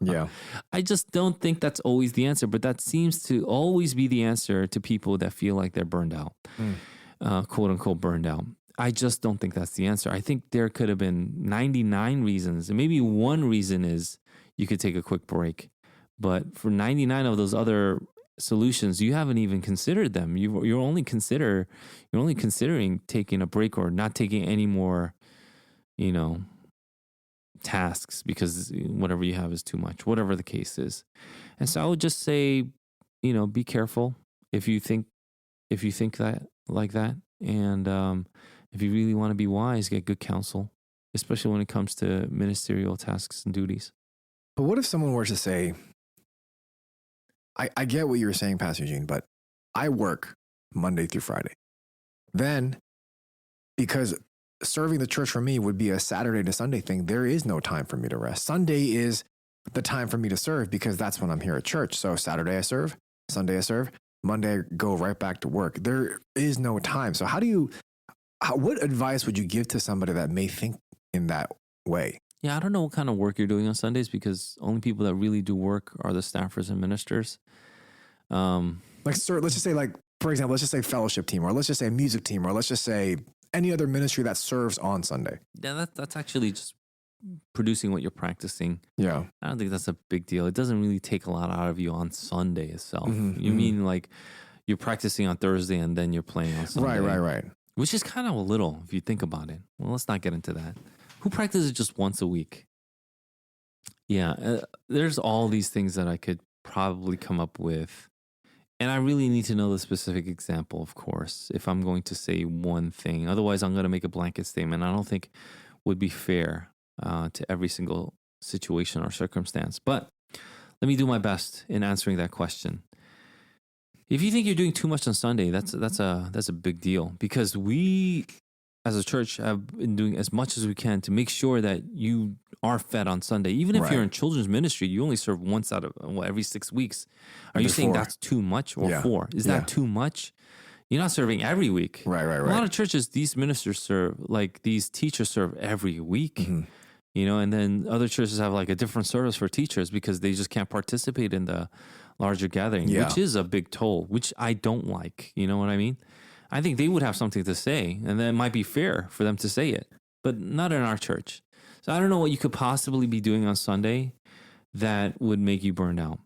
Yeah. I just don't think that's always the answer, but that seems to always be the answer to people that feel like they're burned out, quote unquote burned out. I just don't think that's the answer. I think there could have been 99 reasons, and maybe one reason is you could take a quick break. But for 99 of those other solutions, you haven't even considered them. You're only considering taking a break or not taking any more, tasks because whatever you have is too much, whatever the case is. And so I would just say, be careful if you think that like that. And if you really want to be wise, get good counsel, especially when it comes to ministerial tasks and duties. But what if someone were to say, I get what you were saying, Pastor Eugene, but I work Monday through Friday. Then, because serving the church for me would be a Saturday to Sunday thing, there is no time for me to rest. Sunday is the time for me to serve because that's when I'm here at church. So Saturday I serve, Sunday I serve, Monday I go right back to work. There is no time. So what advice would you give to somebody that may think in that way? Yeah, I don't know what kind of work you're doing on Sundays because only people that really do work are the staffers and ministers. Let's just say, for example, let's just say fellowship team, or let's just say music team, or let's just say any other ministry that serves on Sunday. Yeah, that's actually just producing what you're practicing. Yeah. I don't think that's a big deal. It doesn't really take a lot out of you on Sunday itself. Mm-hmm, You mean like you're practicing on Thursday and then you're playing on Sunday. Right. Which is kind of a little if you think about it. Well, let's not get into that. Who practices just once a week? Yeah, there's all these things that I could probably come up with. And I really need to know the specific example, of course, if I'm going to say one thing. Otherwise, I'm going to make a blanket statement. I don't think would be fair to every single situation or circumstance. But let me do my best in answering that question. If you think you're doing too much on Sunday, that's a big deal because we, as a church, have been doing as much as we can to make sure that you are fed on Sunday. Even if you're in children's ministry, you only serve once out of every 6 weeks. Are you saying that's too much or 4? Is that too much? You're not serving every week. Right. A lot of churches, these ministers serve, like these teachers serve every week. Mm-hmm. And then other churches have like a different service for teachers because they just can't participate in the larger gathering, which is a big toll, which I don't like. You know what I mean? I think they would have something to say, and then it might be fair for them to say it, but not in our church. So I don't know what you could possibly be doing on Sunday that would make you burned out.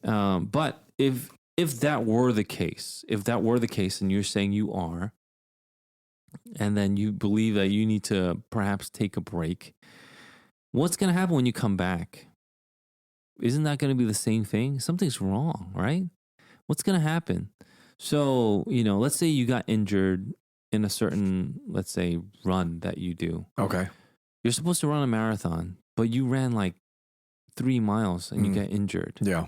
But if that were the case, and you're saying you are, and then you believe that you need to perhaps take a break, what's going to happen when you come back? Isn't that going to be the same thing? Something's wrong, right? What's going to happen? So, let's say you got injured in a certain, let's say, run that you do. Okay. You're supposed to run a marathon, but you ran like 3 miles and you get injured. Yeah.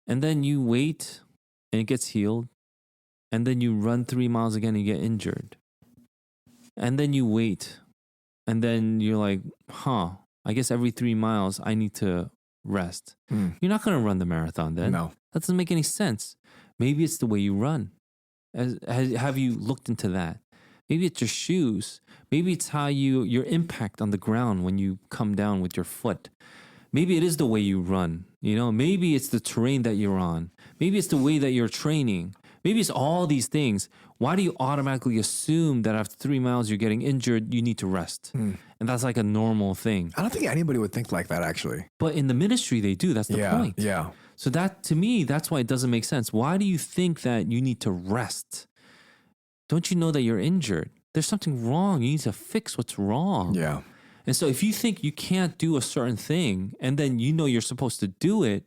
And then you wait and it gets healed. And then you run 3 miles again and you get injured. And then you wait. And then you're like, I guess every 3 miles I need to rest. You're not going to run the marathon then. No. That doesn't make any sense. Maybe it's the way you run. Have you looked into that? Maybe it's your shoes. Maybe it's how your impact on the ground when you come down with your foot. Maybe it is the way you run. Maybe it's the terrain that you're on. Maybe it's the way that you're training. Maybe it's all these things. Why do you automatically assume that after 3 miles you're getting injured, you need to rest? And that's like a normal thing. I don't think anybody would think like that, actually. But in the ministry, they do. That's the point. Yeah. So that, to me, that's why it doesn't make sense. Why do you think that you need to rest? Don't you know that you're injured? There's something wrong. You need to fix what's wrong. Yeah. And so if you think you can't do a certain thing and then you're supposed to do it,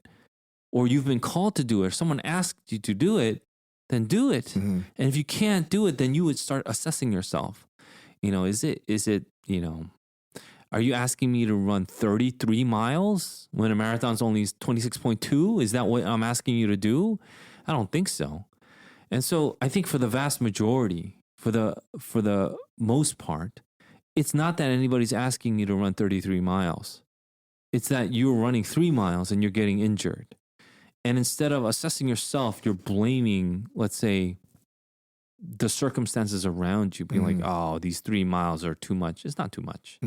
or you've been called to do it, or someone asked you to do it, then do it. Mm-hmm. And if you can't do it, then you would start assessing yourself. Is it, are you asking me to run 33 miles when a marathon's only 26.2? Is that what I'm asking you to do? I don't think so. And so I think for the vast majority, for the most part, it's not that anybody's asking you to run 33 miles. It's that you're running 3 miles and you're getting injured. And instead of assessing yourself, you're blaming, let's say, the circumstances around you, being like, oh, these 3 miles are too much. It's not too much.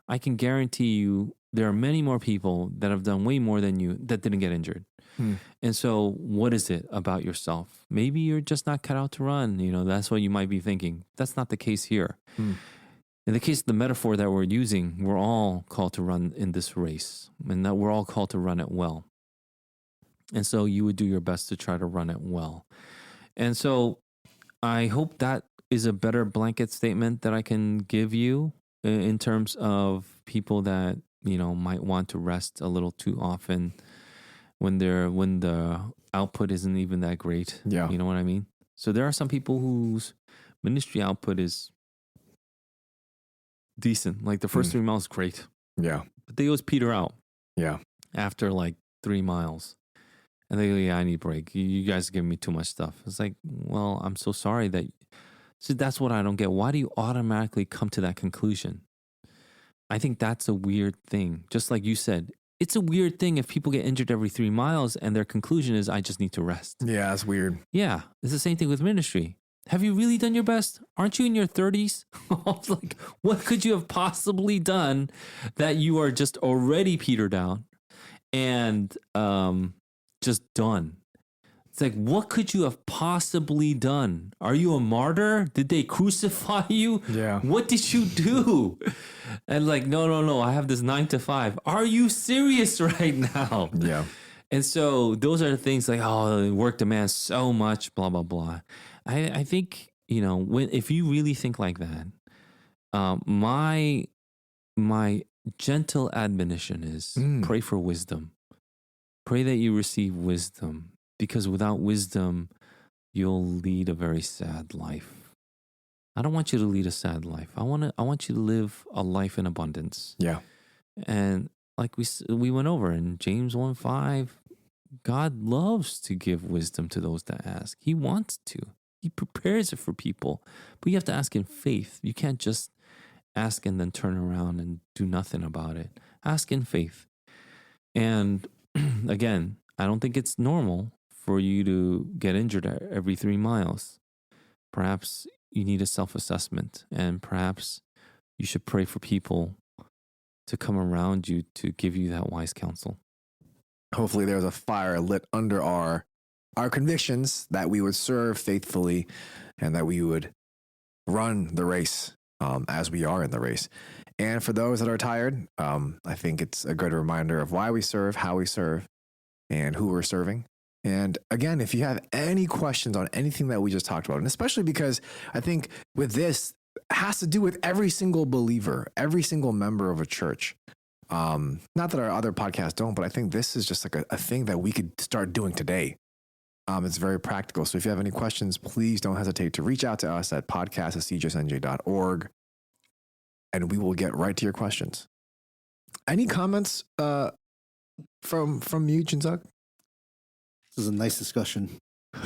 I can guarantee you there are many more people that have done way more than you that didn't get injured. And so what is it about yourself? Maybe you're just not cut out to run. That's what you might be thinking. That's not the case here. In the case of the metaphor that we're using, we're all called to run in this race, and that we're all called to run it well. And so you would do your best to try to run it well. And so I hope that is a better blanket statement that I can give you in terms of people that, might want to rest a little too often when the output isn't even that great. Yeah. You know what I mean? So there are some people whose ministry output is decent. Like the first 3 miles, great. Yeah. But they always peter out. Yeah. After like 3 miles. And they go, yeah, I need a break. You guys are giving me too much stuff. It's like, well, I'm so sorry that. So that's what I don't get. Why do you automatically come to that conclusion? I think that's a weird thing. Just like you said, it's a weird thing if people get injured every 3 miles and their conclusion is, I just need to rest. Yeah, that's weird. Yeah, it's the same thing with ministry. Have you really done your best? Aren't you in your 30s? Like, what could you have possibly done that you are just already petered out and just done? It's like, what could you have possibly done? Are you a martyr? Did they crucify you? Yeah. What did you do? And like, no, I have this 9 to 5. Are you serious right now? Yeah. And so those are the things like, oh, work demands so much, blah, blah, blah. I think, if you really think like that, my gentle admonition is pray for wisdom. Pray that you receive wisdom, because without wisdom, you'll lead a very sad life. I don't want you to lead a sad life. I want you to live a life in abundance. Yeah. And like we went over in James 1:5, God loves to give wisdom to those that ask. He wants to. He prepares it for people. But you have to ask in faith. You can't just ask and then turn around and do nothing about it. Ask in faith. And again, I don't think it's normal for you to get injured every 3 miles. Perhaps you need a self-assessment, and perhaps you should pray for people to come around you to give you that wise counsel. Hopefully there's a fire lit under our convictions that we would serve faithfully and that we would run the race as we are in the race. And for those that are tired, I think it's a good reminder of why we serve, how we serve, and who we're serving. And again, if you have any questions on anything that we just talked about, and especially because I think with this, it has to do with every single believer, every single member of a church. Not that our other podcasts don't, but I think this is just like a thing that we could start doing today. It's very practical. So if you have any questions, please don't hesitate to reach out to us at podcast@cjsnj.org, and we will get right to your questions. Any comments from you, Chinsuk? This is a nice discussion. I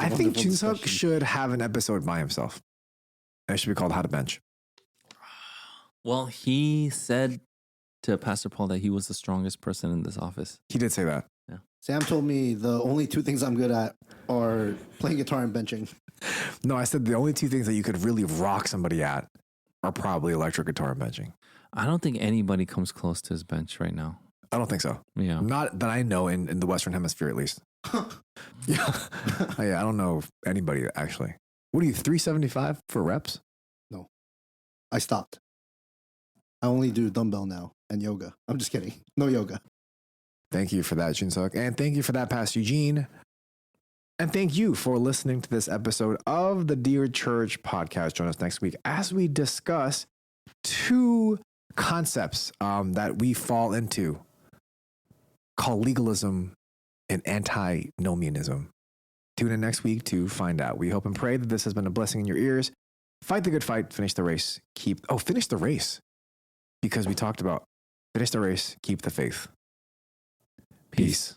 think wonderful Chinsuk discussion. should have an episode by himself. It should be called How to Bench. Well, he said to Pastor Paul that he was the strongest person in this office. He did say that. Sam told me the only 2 things I'm good at are playing guitar and benching. No, I said the only 2 things that you could really rock somebody at are probably electric guitar and benching. I don't think anybody comes close to his bench right now. I don't think so. Yeah. Not that I know in the Western Hemisphere, at least. Yeah. I don't know anybody, actually. What are you, 375 for reps? I stopped. I only do dumbbell now and yoga. I'm just kidding. No yoga. Thank you for that, Chinsuk. And thank you for that, Pastor Eugene. And thank you for listening to this episode of the Dear Church podcast. Join us next week as we discuss 2 concepts that we fall into, called legalism and antinomianism. Tune in next week to find out. We hope and pray that this has been a blessing in your ears. Fight the good fight, finish the race, finish the race. Because we talked about finish the race, keep the faith. Peace.